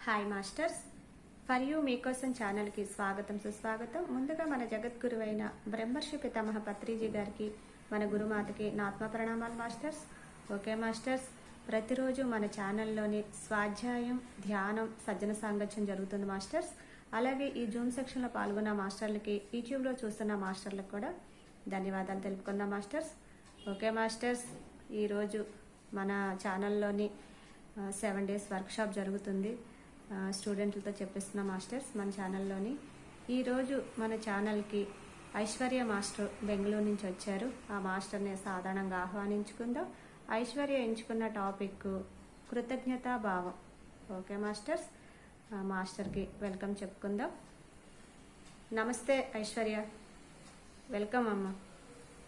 Hi masters. For you మీకోసం ఛానల్కి స్వాగతం సుస్వాగతం. ముందుగా మన జగద్గురువైన బ్రహ్మర్షి పితామహ పత్రిజీ గారికి, మన గురుమాతకి నా ఆత్మ ప్రణామాలు మాస్టర్స్. ఓకే మాస్టర్స్, ప్రతిరోజు మన ఛానల్లోని స్వాధ్యాయం, ధ్యానం, సజ్జన సాంగత్యం జరుగుతుంది మాస్టర్స్. అలాగే ఈ జూమ్ సెక్షన్లో పాల్గొన్న మాస్టర్లకి, యూట్యూబ్లో చూస్తున్న మాస్టర్లకు కూడా ధన్యవాదాలు తెలుపుకుందాం మాస్టర్స్. ఓకే మాస్టర్స్, ఈరోజు మన ఛానల్లోని 7 days వర్క్షాప్ జరుగుతుంది. స్టూడెంట్లతో చెప్పిస్తున్న మాస్టర్స్ మన ఛానల్లోని. ఈరోజు మన ఛానల్కి ఐశ్వర్య మాస్టర్ బెంగళూరు నుంచి వచ్చారు. ఆ మాస్టర్ని సాధారణంగా ఆహ్వానించుకుందాం. ఐశ్వర్య ఎంచుకున్న టాపిక్ కృతజ్ఞతా భావం. ఓకే మాస్టర్స్, మాస్టర్కి వెల్కమ్ చెప్పుకుందాం. నమస్తే ఐశ్వర్య, వెల్కమ్ అమ్మ.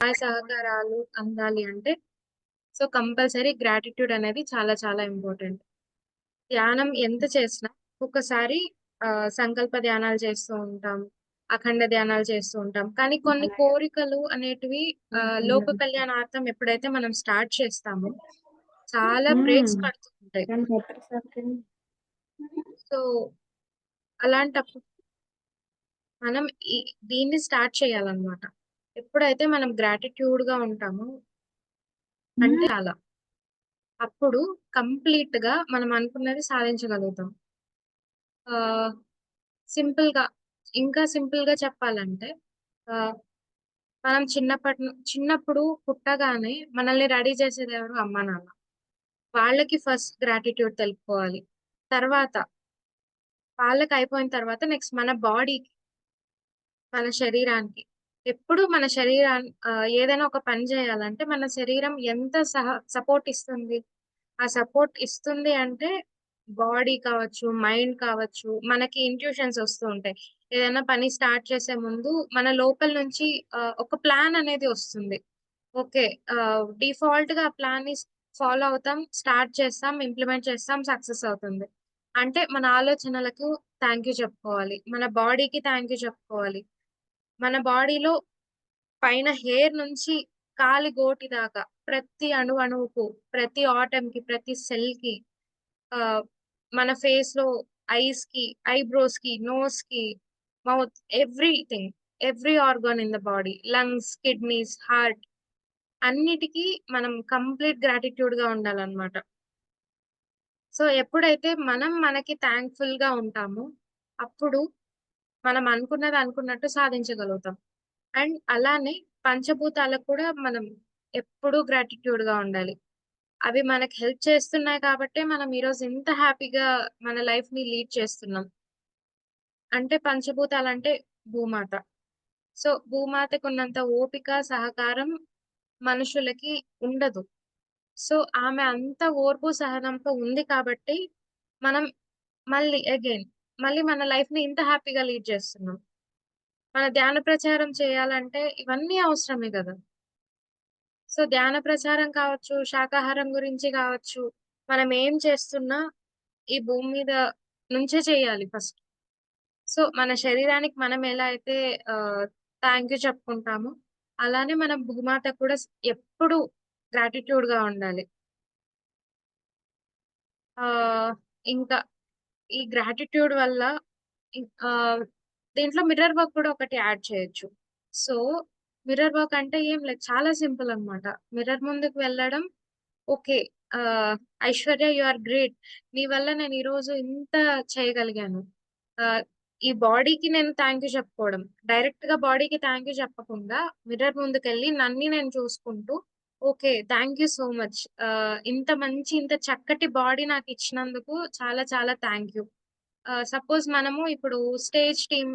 ఆ సహకారాలు అందాలి అంటే సో కంపల్సరీ గ్రాటిట్యూడ్ అనేది చాలా చాలా ఇంపార్టెంట్. ధ్యానం ఎంత చేసినా ఒక్కొక్కసారి సంకల్ప ధ్యానాలు చేస్తూ ఉంటాం, అఖండ ధ్యానాలు చేస్తూ ఉంటాం. కానీ కొన్ని కోరికలు అనేటివి లోక కళ్యాణార్థం ఎప్పుడైతే మనం స్టార్ట్ చేస్తామో చాలా బ్రేక్స్ పడుతూ ఉంటాయి. సో అలాంటప్పుడు మనం దీన్ని స్టార్ట్ చేయాలన్నమాట. ఎప్పుడైతే మనం గ్రాటిట్యూడ్ గా ఉంటామో అంటే అలా అప్పుడు కంప్లీట్ గా మనం అనుకున్నది సాధించగలుగుతాం. ఆ సింపుల్ గా ఇంకా సింపుల్ గా చెప్పాలంటే ఆ మనం చిన్నప్పుడు పుట్టగానే మనల్ని రెడీ చేసేది ఎవరు? అమ్మా నాన్న. వాళ్ళకి ఫస్ట్ గ్రాటిట్యూడ్ తెలుపుకోవాలి. తర్వాత వాళ్ళకి అయిపోయిన తర్వాత నెక్స్ట్ మన బాడీకి, మన శరీరానికి. ఎప్పుడు మన శరీరాన్ని ఏదైనా ఒక పని చేయాలంటే మన శరీరం ఎంత సపోర్ట్ ఇస్తుంది. ఆ సపోర్ట్ ఇస్తుంది అంటే బాడీ కావచ్చు, మైండ్ కావచ్చు, మనకి ఇంట్యూషన్స్ వస్తూ ఉంటాయి. ఏదైనా పని స్టార్ట్ చేసే ముందు మన లోపల నుంచి ఒక ప్లాన్ అనేది వస్తుంది. ఓకే. డిఫాల్ట్ గా ఆ ప్లాన్ ని ఫాలో అవుతాం, స్టార్ట్ చేస్తాం, ఇంప్లిమెంట్ చేస్తాం, సక్సెస్ అవుతుంది. అంటే మన ఆలోచనలకు థ్యాంక్ యూ చెప్పుకోవాలి, మన బాడీకి థ్యాంక్ యూ చెప్పుకోవాలి. మన బాడీలో పైన హెయిర్ నుంచి కాలి గోటి దాకా ప్రతి అణువుకు, ప్రతి ఆటమ్ కి, ప్రతి సెల్ కి, మన ఫేస్ లో ఐస్ కి, ఐబ్రోస్ కి, నోస్ కి, mouth, everything, every organ in the body, lungs, kidneys, heart, అన్నిటికీ మనం కంప్లీట్ గ్రాటిట్యూడ్ గా ఉండాలన్నమాట. సో ఎప్పుడైతే మనం మనకి థ్యాంక్ఫుల్ గా ఉంటామో అప్పుడు మనం అనుకున్నది అనుకున్నట్టు సాధించగలుగుతాం. అండ్ అలానే పంచభూతాలకు కూడా మనం ఎప్పుడూ గ్రాటిట్యూడ్ గా ఉండాలి. అవి మనకి హెల్ప్ చేస్తున్నాయి కాబట్టే మనం ఈరోజు ఇంత హ్యాపీగా మన లైఫ్ ని లీడ్ చేస్తున్నాం. అంటే పంచభూతాలంటే భూమాత. సో భూమాతకు ఉన్నంత ఓపిక, సహకారం మనుషులకి ఉండదు. సో ఆమె అంత ఓర్పు సహనంతో ఉంది కాబట్టి మనం మళ్ళీ మన లైఫ్ ని ఇంత హ్యాపీగా లీడ్ చేస్తున్నాం. మన ధ్యాన ప్రచారం చేయాలంటే ఇవన్నీ అవసరమే కదా. సో ధ్యాన ప్రచారం కావచ్చు, శాకాహారం గురించి కావచ్చు, మనం ఏం చేస్తున్నా ఈ భూమి మీద నుంచే చేయాలి ఫస్ట్. సో మన శరీరానికి మనం ఎలా అయితే థ్యాంక్ యూ చెప్పుకుంటామో అలానే మనం భూమాత కూడా ఎప్పుడు గ్రాటిట్యూడ్ గా ఉండాలి. ఆ ఇంకా ఈ గ్రాటిట్యూడ్ వల్ల దీంట్లో మిర్రర్ వర్క్ కూడా ఒకటి యాడ్ చేయొచ్చు. సో మిర్రర్ వర్క్ అంటే ఏం లేదు, చాలా సింపుల్ అన్నమాట. మిర్రర్ ముందుకు వెళ్ళడం, okay, Aishwarya you are great, నీ వల్ల నేను ఈరోజు ఇంత చేయగలిగాను. ఆ ఈ బాడీకి నేను థ్యాంక్ యూ చెప్పుకోవడం, డైరెక్ట్ గా బాడీకి థ్యాంక్ యూ చెప్పకుండా మిర్రర్ ముందుకెళ్ళి నన్ను నేను చూసుకుంటూ, okay, thank you so much, ఇంత మంచి ఇంత చక్కటి బాడీ నాకు ఇచ్చినందుకు చాలా చాలా థ్యాంక్ యూ. సపోజ్ మనము ఇప్పుడు స్టేజ్ టీమ్,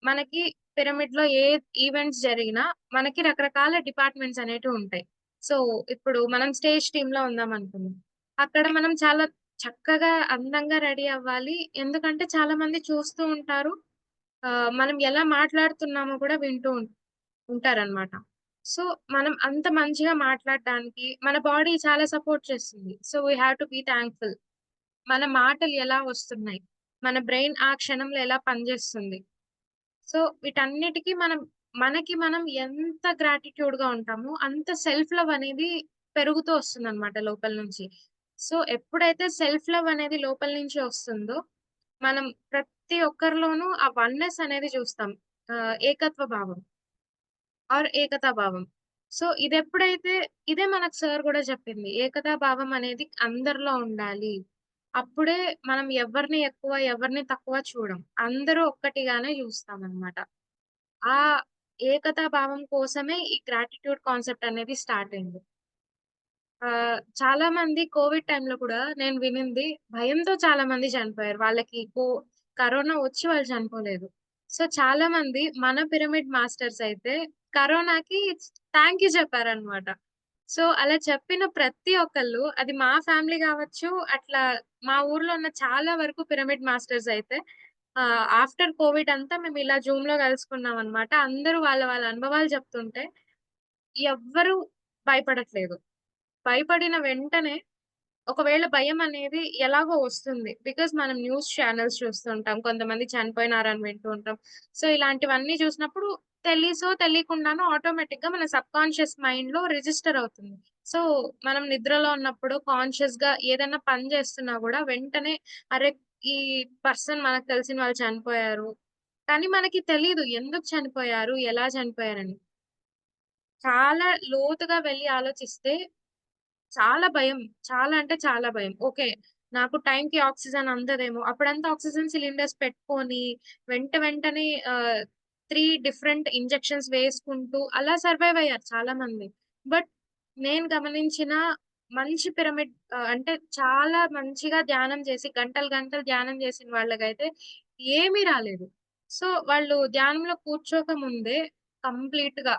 మనకి పిరమిడ్ లో ఏ ఈవెంట్స్ జరిగినా మనకి రకరకాల డిపార్ట్మెంట్స్ అనేటివి ఉంటాయి. సో ఇప్పుడు మనం స్టేజ్ టీమ్ లో ఉందాం అనుకుందాం. అక్కడ మనం చాలా చక్కగా అందంగా రెడీ అవ్వాలి. ఎందుకంటే చాలా మంది చూస్తూ ఉంటారు, ఆ, మనం ఎలా మాట్లాడుతున్నామో కూడా వింటూ ఉంటారన్నమాట. సో మనం అంత మంచిగా మాట్లాడడానికి మన బాడీ చాలా సపోర్ట్ చేస్తుంది. So we have to be thankful. మన మాటలు ఎలా వస్తున్నాయి, మన బ్రెయిన్ ఆ క్షణంలో ఎలా పనిచేస్తుంది. సో వీటన్నిటికీ మనకి మనం ఎంత గ్రాటిట్యూడ్ గా ఉంటామో అంత సెల్ఫ్ లవ్ అనేది పెరుగుతూ వస్తుంది అనమాట లోపల నుంచి. సో ఎప్పుడైతే సెల్ఫ్ లవ్ అనేది లోపల నుంచి వస్తుందో మనం ప్రతి ఒక్కరిలోనూ ఆ వన్నెస్ అనేది చూస్తాం. ఏకత్వ భావం ఆర్ ఏకతా భావం. సో, ఇదే మనకు సార్ గూడా చెప్పింది. ఏకతా భావం అనేది అందరిలో ఉండాలి. అప్పుడే మనం ఎవరిని ఎక్కువ, ఎవరిని తక్కువ చూడం. అందరూ ఒక్కటిగానే చూస్తామనమాట. ఆ ఏకతా భావం కోసమే ఈ గ్రాటిట్యూడ్ కాన్సెప్ట్ అనేది స్టార్ట్ అయింది. చాలా మంది కోవిడ్ టైమ్‌లో కూడా నేను వినింది భయంతో చాలా మంది చనిపోయారు. వాళ్ళకి కరోనా వచ్చి వాళ్ళు చనిపోలేదు. సో, చాలా మంది మన పిరమిడ్ మాస్టర్స్ అయితే కరోనాకి థాంక్ యూ చెప్పారనమాట. సో, అలా చెప్పిన ప్రతి ఒక్కళ్ళు అది మా ఫ్యామిలీ గావచ్చు, అట్లా మా ఊర్లో ఉన్న చాలా వరకు పిరమిడ్ మాస్టర్స్ అయితే ఆఫ్టర్ కోవిడ్ అంతా మేము ఇలా జూమ్‌లో కలుసుకున్నామనమాట. అందరూ వాళ్ళ వాళ్ళ అనుభవాలు చెప్తుంటే ఎవ్వరు భయపడట్లేదు. భయపడిన వెంటనే ఒకవేళ భయమనేది ఎలాగో వస్తుంది. బికాజ్ మనం న్యూస్ ఛానెల్స్ చూస్తుంటాం. కొంతమంది చనిపోయినారని వింటూ ఉంటాం. సో, ఇలాంటివన్నీ చూసినప్పుడు తెలిసో తెలియకుండానో ఆటోమేటిక్‌గా మన సబ్‌కాన్షియస్ మైండ్‌లో రిజిస్టర్ అవుతుంది. సో, మనం నిద్రలో ఉన్నప్పుడు కాన్షియస్‌గా ఏదైనా పని చేస్తున్నా గూడా వెంటనే అరే! ఈ పర్సన్ మనకు తెలిసిన వాళ్ళు చనిపోయారు. కానీ మనకి తెలీదు ఎందుకు చనిపోయారు? ఎలా చనిపోయారని. చాలా లోతుగా వెళ్లి ఆలోచిస్తే చాలా భయం. చాలా అంటే చాలా భయం. ఓకే. నాకు టైంకి ఆక్సిజన్ అందదేమో! అప్పుడంతా ఆక్సిజన్ సిలిండర్స్ పెట్టుకొని వెంటనే 3 డిఫరెంట్ ఇంజెక్షన్స్ వేసుకుంటూ అలా సర్వైవ్ అయ్యారు చాలా మంది. బట్ నేను గమనించిన మంచి పిరమిడ్ అంటే చాలా మంచిగా ధ్యానం చేసి గంటలు గంటలు ధ్యానం చేసిన వాళ్ళకైతే ఏమీ రాలేదు. సో, వాళ్ళు ధ్యానంలో కూర్చోక ముందే కంప్లీట్‌గా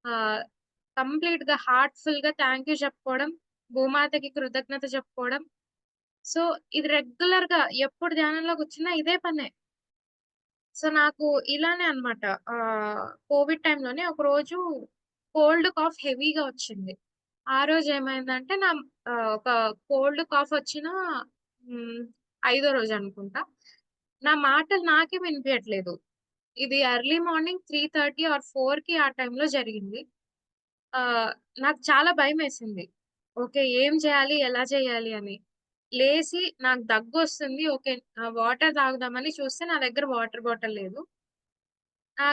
ఆహ్, కంప్లీట్‌గా హార్ట్‌ఫుల్‌గా థాంక్ యూ చెప్పుకోవడం, భూమాతకి కృతజ్ఞత చెప్పుకోవడం. సో, ఇది రెగ్యులర్‌గా ఎప్పుడు ధ్యానంలో కూర్చున్నా ఇదే పనే. సో, నాకు ఇలానే అన్నమాట. కోవిడ్ టైమ్‌లోనే ఒకరోజు కోల్డ్, కాఫ్ హెవీగా వచ్చింది. ఆ రోజు ఏమైందంటే ఒక కోల్డ్, కాఫ్ వచ్చిన హ్మ్. ఐదో రోజనుకుంటా. నా మాటలు నాకే వినిపియట్లేదు. ఇది ఎర్లీ మార్నింగ్ 3:30 ఆర్ 4కి ఆ టైంలో జరిగింది. ఆహ్, నాకు చాలా భయమేసింది. ఓకే. ఏం చేయాలి? ఎలా చేయాలి అని. లేసి నాకు దగ్గొస్తుంది. ఓకే. వాటర్ తాగుదామని చూస్తే నా దగ్గర వాటర్ బాటిల్ లేదు.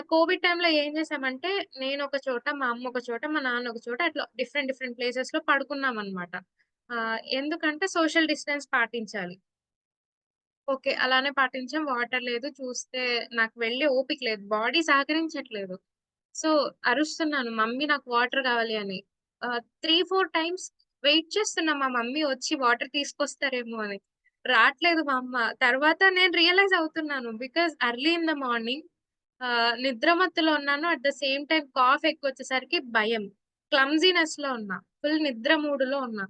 కోవిడ్ టైమ్‌లో ఏం చేశామంటే నేనొక చోట, మా అమ్మ ఒక చోట, మా నాన్న ఒక చోట అట్లా డిఫరెంట్ డిఫరెంట్ ప్లేసెస్‌లో పడుకున్నామనమాట. ఎందుకంటే సోషల్ డిస్టెన్స్ పాటించాలి. ఓకే. అలానే పాటించాం. వాటర్ లేదు. చూస్తే నాకు వెళ్ళే ఓపిక లేదు. బాడీ సహకరించట్లేదు. సో, అరుస్తున్నాను. మమ్మీ నాకు వాటర్ కావాలి అని. 3, 4 టైమ్స్ వెయిట్ చేస్తున్నా మా మమ్మీ వచ్చి వాటర్ తీసుకొస్తారేమో అని. రాట్లేదు మా అమ్మ. తర్వాత నేను రియలైజ్ అవుతున్నాను. Because early in the morning నిద్ర మత్తులో ఉన్నాను. At the same time cough ఎక్కువొచ్చేసరికి భయం. క్లమ్జీనెస్‌లో ఉన్నా. ఫుల్ నిద్ర మూడ్‌లో ఉన్నా.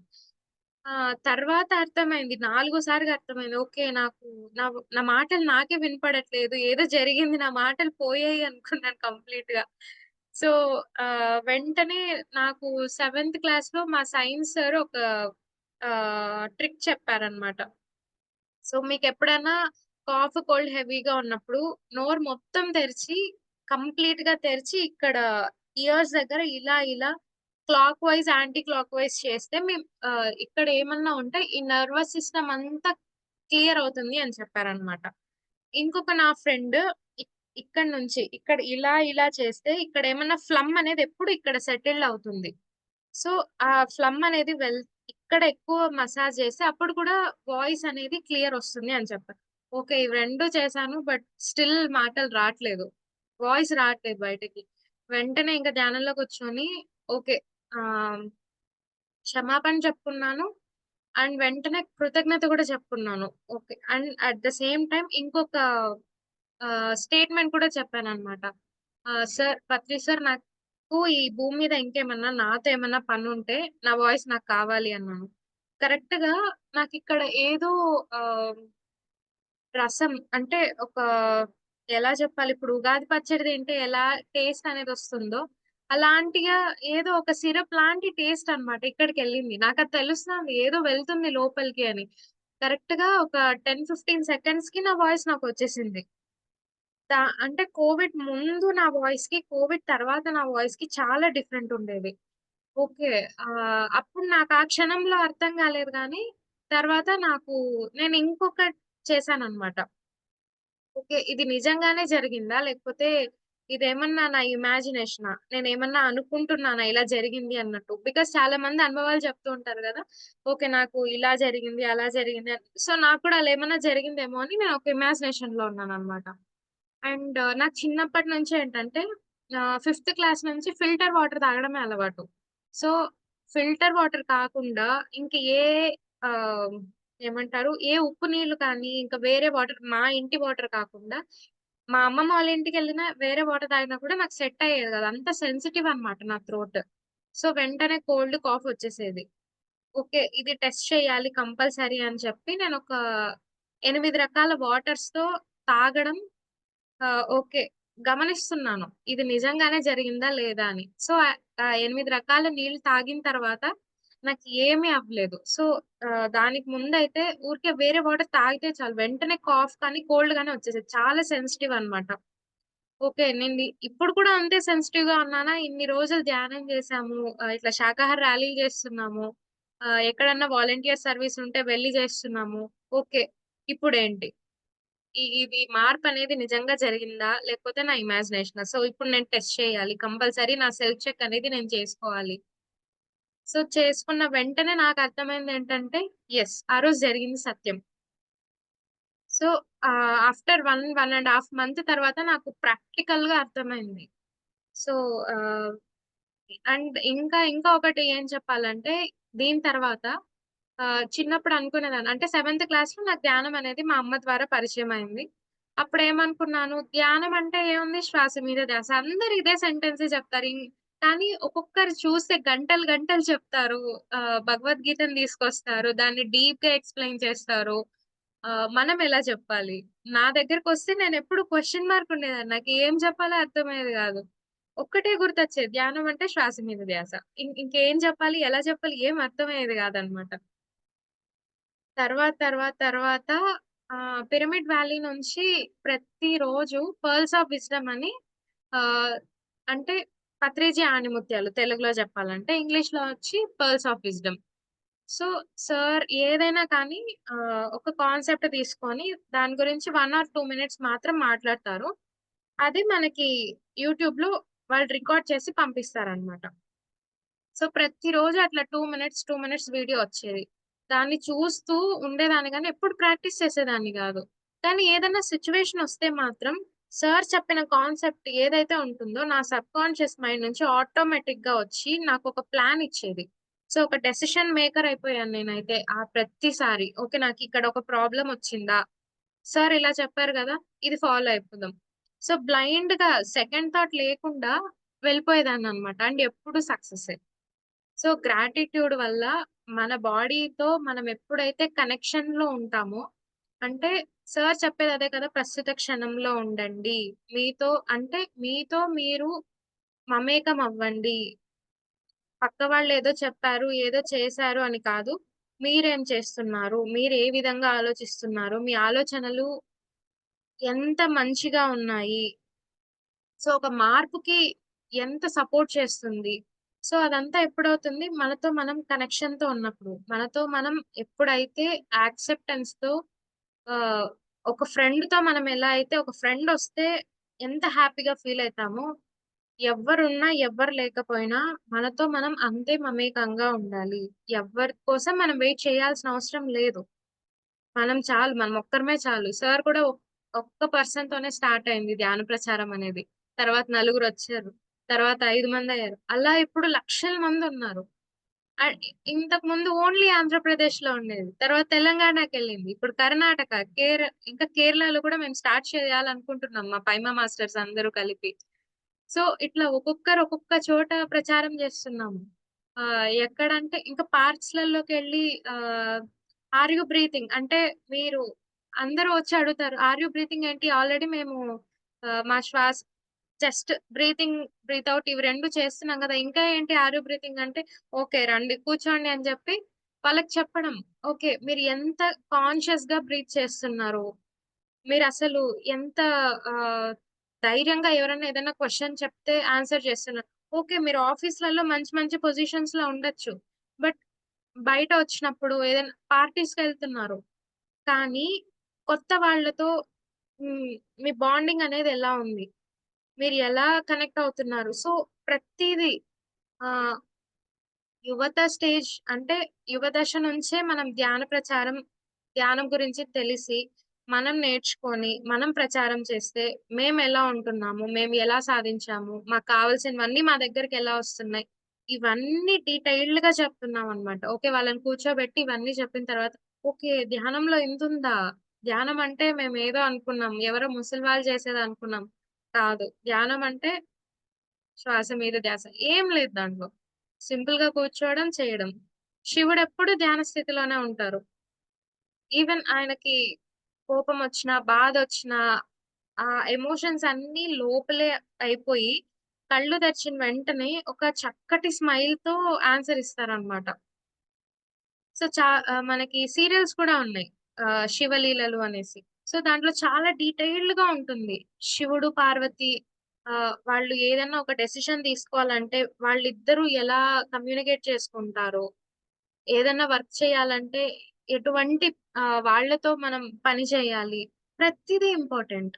తర్వాత అర్థమైంది. నాలుగోసారిగా అర్థమైంది. ఓకే. నా నా మాటలు నాకే వినపడట్లేదు. ఏదో జరిగింది. నా మాటలు పోయాయి అనుకున్నాను కంప్లీట్‌గా. సో, వెంటనే నాకు సెవెంత్ క్లాస్‌లో మా సైన్స్ సార్ ఒక ట్రిక్ చెప్పారనమాట. సో, మీకెప్పుడైనా కాఫ్, కోల్డ్ హెవీగా ఉన్నప్పుడు నోరు మొత్తం తెరిచి, కంప్లీట్‌గా తెరిచి ఇక్కడ ఇయర్స్ దగ్గర ఇలా clockwise, anti clockwise చేస్తే ఇక్కడ ఏమన్నా ఉంటే ఈ నర్వస్ సిస్టమ్ అంతా క్లియర్ అవుతుంది అని చెప్పారనమాట. ఇంకొక నా ఫ్రెండ్ ఇక్ ఇక్కడి నుంచి ఇక్కడ ఇలా చేస్తే ఇక్కడేమన్నా ఫ్లమ్ అనేది ఎప్పుడు ఇక్కడ సెటిల్డ్ అవుతుంది. సో, ఆ ఫ్లమ్ అనేది ఇక్కడ ఎక్కువ మసాజ్ చేస్తే అప్పుడు కూడా వాయిస్ అనేది క్లియర్ వస్తుంది అని చెప్పారు. ఓకే. ఇవి 2 చేశాను. బట్ స్టిల్ మాటలు రాట్లేదు. వాయిస్ రాట్లేదు బయటకి. వెంటనే ఇంక ధ్యానంలో కూర్చొని ఓకే. ఆహ్, క్షమాపణ చెప్పుకున్నాను. అండ్ వెంటనే కృతజ్ఞత కూడా చెప్పుకున్నాను. Okay. And at the same time ఇంకొక స్టేట్‌మెంట్ కూడా చెప్పాననమాట. సార్ పత్రి సార్ నాకు ఈ భూమి మీద ఇంకేమన్నా నాతో ఏమన్నా పనుంటే నా వాయిస్ నాకు కావాలి అన్నాను. కరెక్ట్‌గా నాకిక్కడ ఏదో ఆహ్, రసం అంటే ఎలా చెప్పాలి? ఇప్పుడు ఉగాది పచ్చడి తింటే ఎలా టేస్ట్ అనేదొస్తుందో, అలాంటిగా ఏదో ఒక సిరప్ లాంటి టేస్ట్ అన్నమాట ఇక్కడికెళ్ళింది. నాకది తెలుస్తుంది ఏదో వెళ్తుంది లోపలికి అని. కరెక్ట్‌గా ఒక 10, 15 సెకండ్స్‌కి నా వాయిస్ నాకొచ్చేసింది. అంటే కోవిడ్ ముందు నా వాయిస్‌కి, కోవిడ్ తర్వాత నా వాయిస్‌కి చాలా డిఫరెంట్ ఉండేది. ఓకే. అప్పుడు నాకు ఆ క్షణంలో అర్థం కాలేదు గానీ, తర్వాత నేను ఇంకొకటి చేశానన్నమాట. ఓకే. ఇది నిజంగానే జరిగిందా? లేకపోతే ఇదేమన్నా నా ఇమాజినేషనా? నేనేమన్నా అనుకుంటున్నానా ఇలా జరిగింది అన్నట్టు? బికాజ్ చాలా మంది అనుభవాలు చెప్తూ ఉంటారు గదా! ఓకే. నాకు ఇలా జరిగింది, అలా జరిగింది అని. సో, నాకు కూడా అలా ఏమన్నా జరిగిందేమో అని నేను ఒక ఇమాజినేషన్‌లో ఉన్నాననమాట. అండ్ నాకు చిన్నప్పటి నుంచి ఏంటంటే ఫిఫ్త్ క్లాస్ నుంచి ఫిల్టర్ వాటర్ తాగడమే అలవాటు. సో, ఫిల్టర్ వాటర్ కాకుండా ఇంక ఆహ్, ఏమంటారు? ఏ ఉప్పు నీళ్లు కానీ, ఇంకా వేరే వాటర్ మా ఇంటి వాటర్ కాకుండా, మా అమ్మమ్మ వాళ్ళ ఇంటికెళ్ళినా వేరే వాటర్ తాగినా కూడా నాకు సెట్ అయ్యేది కాదు. అంత సెన్సిటివ్ అన్నమాట నా థ్రోట్. సో, వెంటనే కోల్డ్, కాఫ్ వచ్చేసేది. ఓకే. ఇది టెస్ట్ చేయాలి కంపల్సరీ అని చెప్పి నేనొక 8 రకాల వాటర్స్‌తో తాగడం ఓకే. గమనిస్తున్నాను. ఇది నిజంగానే జరిగిందా లేదా అని. సో, 8 రకాల నీళ్ళు తాగిన తర్వాత నాకు ఏమీ అవ్వలేదు. సో, దానికి ముందైతే ఊరికే వేరే వాటర్ తాగితే చాలు వెంటనే కాఫ్ కానీ, కోల్డ్ గాని వచ్చేసేది. చాలా సెన్సిటివ్ అన్నమాట. ఓకే. ఇప్పుడు కూడా అంతే సెన్సిటివ్‌గా ఉన్నానా? ఇన్ని రోజులు ధ్యానం చేశాము. ఇట్లా శాకాహార ర్యాలీలు చేస్తున్నాము. ఎక్కడన్నా వాలంటీర్ సర్వీస్ ఉంటే వెళ్లి చేస్తున్నాము. ఓకే. ఇప్పుడేంటి? ఇది మార్పనేది నిజంగా జరిగిందా? లేకపోతే నా ఇమాజినేషనా? సో, ఇప్పుడు నేను టెస్ట్ చేయాలి. కంపల్సరీ నా సెల్ఫ్ చెక్ అనేది నేను చేసుకోవాలి. సో, చేసుకున్న వెంటనే నాకర్థమైందేంటంటే, యెస్. ఆ రోజు జరిగింది సత్యం. సో, ఆఫ్టర్ 1 మంత్ తర్వాత నాకు ప్రాక్టికల్‌గా అర్థమైంది. సో, ఆహ్, ఇంకా ఒకటి ఏం చెప్పాలంటే, దీని తర్వాత చిన్నప్పుడు అనుకునేదాన్ని. అంటే సెవెంత్ క్లాస్‌లో నాకు ధ్యానం అనేది మా అమ్మ ద్వారా పరిచయమైంది. అప్పుడేమనుకున్నాను, ధ్యానం అంటే ఏముంది శ్వాస మీద ధ్యాస. అందరూ ఇదే సెంటెన్సే చెప్తారు. కానీ ఒక్కొక్కరు చూస్తే గంటలు గంటలు చెప్తారు. భగవద్గీతను తీసుకొస్తారు. దాన్ని డీప్‌గా ఎక్స్‌ప్లెయిన్ చేస్తారు. మనం ఎలా చెప్పాలి? నా దగ్గరకొస్తే నేనెప్పుడు క్వెషన్ మార్క్ ఉండేదాన్ని. నాకు ఏం చెప్పాలో అర్థమయ్యేది గాదు. ఒక్కటే గుర్తొచ్చేది. ధ్యానం అంటే శ్వాస మీద ధ్యాస. ఇంకేం చెప్పాలి? ఎలా చెప్పాలి? ఏం అర్థమయ్యేది గాదనమాట. తర్వాత పిరమిడ్ వ్యాలీ నుంచి ప్రతిరోజు పర్ల్స్ ఆఫ్ విజ్డమ్ అని ఆహ్, అంటే పత్రిజీ ఆణిముత్యాలు తెలుగులో చెప్పాలంటే. ఇంగ్లీష్‌లో వచ్చి pearls of wisdom. So, sir ఏదైనా కానీ ఒక కాన్సెప్ట్ తీసుకొని దాని గురించి 1 ఆర్ 2 మినిట్స్ మాత్రం మాట్లాడతారు. అది మనకి యూట్యూబ్‌లో వాళ్ళు రికార్డ్ చేసి పంపిస్తారనమాట. సో, ప్రతిరోజు అట్లా 2 మినిట్స్ వీడియో వచ్చేది. దాన్ని చూస్తూ ఉండేదాన్ని గానీ, ఎప్పుడు ప్రాక్టీస్ చేసేదాన్ని గాదు. కానీ ఏదన్నా సిట్యుయేషన్ ఒస్తే మాత్రం సార్ చెప్పిన కాన్సెప్ట్ ఏదైతే ఉంటుందో, నా సబ్‌కాన్షియస్ మైండ్ నుంచి ఆటోమేటిక్‌గా వచ్చి నాకొక ప్లాన్ ఇచ్చేది. సో, ఒక డెసిషన్ మేకర్ అయిపోయాను నేనైతే ప్రతిసారి. ఓకే. నాకిక్కడ ఒక ప్రాబ్లమ్ ఒచ్చిందా? సార్ ఇలా చెప్పారు గదా! ఇది ఫాలో అయిపోదాం. సో, బ్లైండ్‌గా సెకండ్ థాట్ లేకుండా వెళ్ళిపోయేదాన్ననమాట. అండ్ ఎప్పుడు సక్సెస్సే. సో, గ్రాటిట్యూడ్ వల్ల మన బాడీతో మనం ఎప్పుడైతే కనెక్షన్‌లో ఉంటామో, అంటే సార్ చెప్పేది అదే కదా! ప్రస్తుత క్షణంలో ఉండండి. మీతో మీరు మమేకం అవ్వండి. పక్క వాళ్ళేదో చెప్పారు, ఏదో చేశారు అని కాదు. మీరేం చేస్తున్నారు? మీరు ఏ విధంగా ఆలోచిస్తున్నారు? మీ ఆలోచనలు ఎంత మంచిగా ఉన్నాయి? సో, ఒక మార్పుకి ఎంత సపోర్ట్ చేస్తుంది. సో, అదంతా ఎప్పుడవుతుంది? మనతో మనం కనెక్షన్‌తో ఉన్నప్పుడు. మనతో మనం ఎప్పుడైతే యాక్సెప్టెన్స్‌తో ఆహ్, ఒక ఫ్రెండ్‌తో మనం ఎలా అయితే ఒక ఫ్రెండొస్తే ఎంత హ్యాపీగా ఫీల్ అయితామో, ఎవ్వరున్నా, ఎవ్వరు లేకపోయినా మనతో మనం అంతే మమేకంగా ఉండాలి. ఎవ్వరి కోసం మనం వెయిట్ చేయాల్సిన అవసరం లేదు. మనం చాలు. మనం ఒక్కరమే చాలు. సార్ కూడా ఒక్క పర్సన్‌తోనే స్టార్ట్ అయింది ధ్యాన ప్రచారం అనేది. తర్వాత నలుగురొచ్చారు. తర్వాత 5 మందయ్యారు. అలా ఇప్పుడు లక్షల మందున్నారు. ఆహ్, ఇంతకుముందు ఓన్లీ ఆంధ్రప్రదేశ్‌లో ఉండేది. తర్వాత తెలంగాణకెళ్ళింది. ఇప్పుడు కర్ణాటక, ఇంకా కేరళలో కూడా మేము స్టార్ట్ చేయాలనుకుంటున్నాం. మా పైమా మాస్టర్స్ అందరూ కలిపి. సో, ఇట్లా ఒక్కొక్క చోట ప్రచారం జేస్తున్నాము. ఎక్కడంటే ఇంకా పార్క్స్‌లలోకెళ్ళి ఆర్ యూ బ్రీతింగ్? అంటే మీరు అందరూ వచ్చి అడుగుతారు. ఆర్ యూ బ్రీతింగ్ ఏంటి? ఆల్రెడీ మేము మా శ్వాస జస్ట్ బ్రీతింగ్, బ్రీత్ ఔట్ ఇవి 2 చేస్తున్నాం గదా! ఇంకా ఏంటి ఆర్ యూ బ్రీతింగ్ అంటే, ఓకే. రండి కూర్చోండి అని జెప్పి వాళ్ళకి చెప్పడం. ఓకే. మీరు ఎంత కాన్షియస్‌గా బ్రీత్ చేస్తున్నారు? మీరసలు ఎంత ఆహ్, ధైర్యంగా ఎవరైనా ఏదైనా క్వెషన్ చెప్తే ఆన్సర్ చేస్తున్నారు. ఓకే. మీరు ఆఫీస్‌లలో మంచి మంచి పొజిషన్స్‌లో ఉండొచ్చు. బట్ బయట వచ్చినప్పుడు ఏదైనా పార్టీస్‌కెళ్తున్నారు. కానీ కొత్త వాళ్ళతో హ్మ్. మీ బాండింగ్ అనేది ఎలా ఉంది? మీరు ఎలా కనెక్ట్ అవుతున్నారు? సో, ప్రతీదీ ఆహ్, యువత స్టేజ్ అంటే యువ దశ నుంచే మనం ధ్యానం గురించి తెలిసి, మనం నేర్చుకొని, మనం ప్రచారం చేస్తే మేమెలా ఉంటున్నాము? మేము ఎలా సాధించాము? మాకు కావాల్సినవన్నీ మా దగ్గరికెలా వస్తున్నాయి? ఇవన్నీ డీటెయిల్డ్‌గా చెప్తున్నామనమాట. ఓకే. వాళ్ళని కూర్చోబెట్టి ఇవన్నీ చెప్పిన తర్వాత, ఓకే. ధ్యానంలో ఇంతుందా? ధ్యానం అంటే మేమేదో అనుకున్నాం. ఎవరో ముసలివాళ్ళు చేసేదనుకున్నాం. కాదు. ధ్యానం అంటే శ్వాస మీద ధ్యాస. ఏం లేదు దాంట్లో. సింపుల్‌గా కూర్చోవడం, చేయడం. శివుడెప్పుడు ధ్యాన స్థితిలోనే ఉంటారు. ఈవెన్ ఆయనకి కోపమొచ్చినా, బాధొచ్చినా, ఆ ఎమోషన్స్ అన్నీ లోపలే అయిపోయి, కళ్ళు తెరిచిన వెంటనే ఒక చక్కటి స్మైల్‌తో ఆన్సర్ ఇస్తారనమాట. సో, మనకి సీరియల్స్ కూడా ఉన్నాయి. 'శివలీలలు' అనేసి. సో, దాంట్లో చాలా డీటెయిల్డ్‌గా ఉంటుంది. శివుడు, పార్వతి వాళ్ళు ఏదన్నా ఒక డెసిషన్ తీసుకోవాలంటే వాళ్ళిద్దరూ ఎలా కమ్యూనికేట్ చేసుకుంటారో, ఏదన్నా వర్క్ చేయాలంటే ఎటువంటి వాళ్ళతో మనం పని చేయాలి. ప్రతిదీ ఇంపార్టెంట్.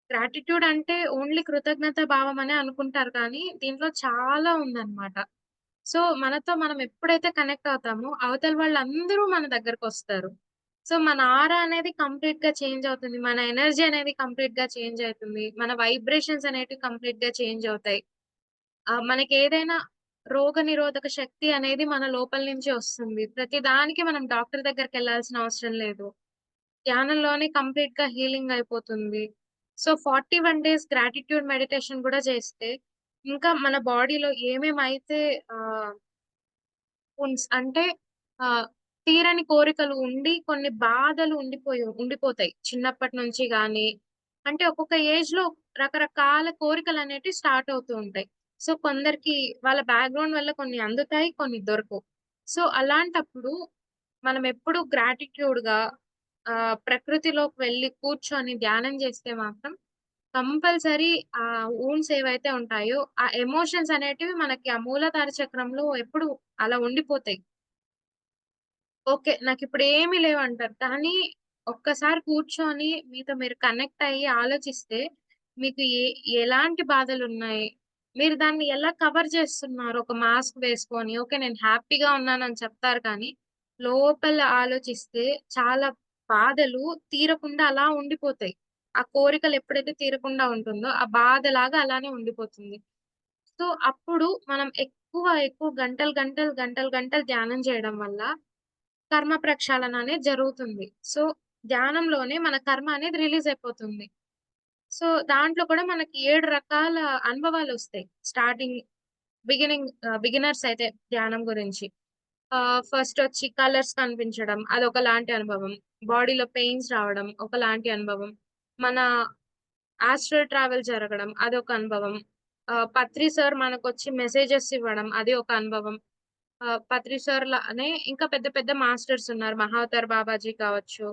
గ్రాటిట్యూడ్ అంటే ఓన్లీ కృతజ్ఞత భావం అనే అనుకుంటారు కానీ, దీంట్లో చాలా ఉందన్నమాట. సో, మనతో మనం ఎప్పుడైతే కనెక్ట్ అవుతామో, అవతల వాళ్ళందరూ మన దగ్గరకొస్తారు. సో, మన ఆరా అనేది కంప్లీట్‌గా చేంజ్ అవుతుంది. మన ఎనర్జీ అనేది కంప్లీట్‌గా చేంజ్ అయితుంది. మన వైబ్రేషన్స్ అనేటివి కంప్లీట్‌గా చేంజ్ అవుతాయి. మనకేదైనా రోగనిరోధక శక్తి అనేది మన లోపల నుంచి వస్తుంది. ప్రతి దానికి మనం డాక్టర్ దగ్గరికెళ్ళాల్సిన అవసరం లేదు. ధ్యానంలోనే కంప్లీట్‌గా హీలింగ్ అయిపోతుంది. సో, 41 డేస్ గ్రాటిట్యూడ్ మెడిటేషన్ గూడా చేస్తే, ఇంకా మన బాడీలో ఏమేమైతే ఆహ్ అంటే ఆహ్, తీరని కోరికలు ఉండి కొన్ని బాధలు ఉండిపోతాయి. చిన్నప్పటి నుంచి గాని, అంటే ఒక్కొక్క ఏజ్‌లో రకరకాల కోరికలనేటివి స్టార్ట్ అవుతూ ఉంటాయి. సో, కొందరికి వాళ్ళ బ్యాక్‌గ్రౌండ్ వల్ల కొన్ని అందుతాయి, కొన్ని దొరకవు. సో, అలాంటప్పుడు మనం ఎప్పుడు గ్రాటిట్యూడ్‌గా ప్రకృతిలోకి వెళ్లి కూర్చొని ధ్యానం చేస్తే మాత్రం కంపల్సరీ ఆ వూండ్స్ ఏవైతే ఉంటాయో, ఆ ఎమోషన్స్ అనేటివి మనకి ఆ మూలాధార చక్రంలో ఎప్పుడు అలా ఉండిపోతాయి. ఓకే. నాకిప్పుడు ఏమి లేవంటారు. కానీ ఒక్కసారి కూర్చొని మీతో మీరు కనెక్ట్ అయ్యి ఆలోచిస్తే మీకు ఎలాంటి బాధలున్నాయి? మీరు దాన్ని ఎలా కవర్ చేస్తున్నారు? ఒక మాస్క్ వేసుకొని ఓకే. నేను హ్యాపీగా ఉన్నానని చెప్తారు కానీ, లోపల ఆలోచిస్తే చాలా బాధలు తీరకుండా అలా ఉండిపోతాయి. ఆ కోరికలు ఎప్పుడైతే తీరకుండా ఉంటుందో, ఆ బాధలాగా అలానే ఉండిపోతుంది. సో, అప్పుడు మనం ఎక్కువ గంటలు ధ్యానం చేయడం వల్ల కర్మ ప్రక్షాళన అనేది జరుగుతుంది. సో, ధ్యానంలోనే మన కర్మ అనేది రిలీజ్ అయిపోతుంది. సో, దాంట్లో కూడా మనకి 7 రకాల అనుభవాలొస్తాయి. బిగినర్స్ అయితే ధ్యానం గురించి. ఫస్టొచ్చి కలర్స్ కనిపించడం అదొకలాంటి అనుభవం. బాడీలో పెయిన్స్ రావడం ఒకలాంటి అనుభవం. మన ఆస్ట్రల్ ట్రావెల్ జరగడం అదొక అనుభవం. పత్రి సార్ మనకొచ్చి మెసేజెస్ ఇవ్వడం అది ఒక అనుభవం. పత్రి సార్‌లానే ఇంకా పెద్ద పెద్ద మాస్టర్స్ ఉన్నారు. 'మహావతార్ బాబాజీ' కావచ్చు,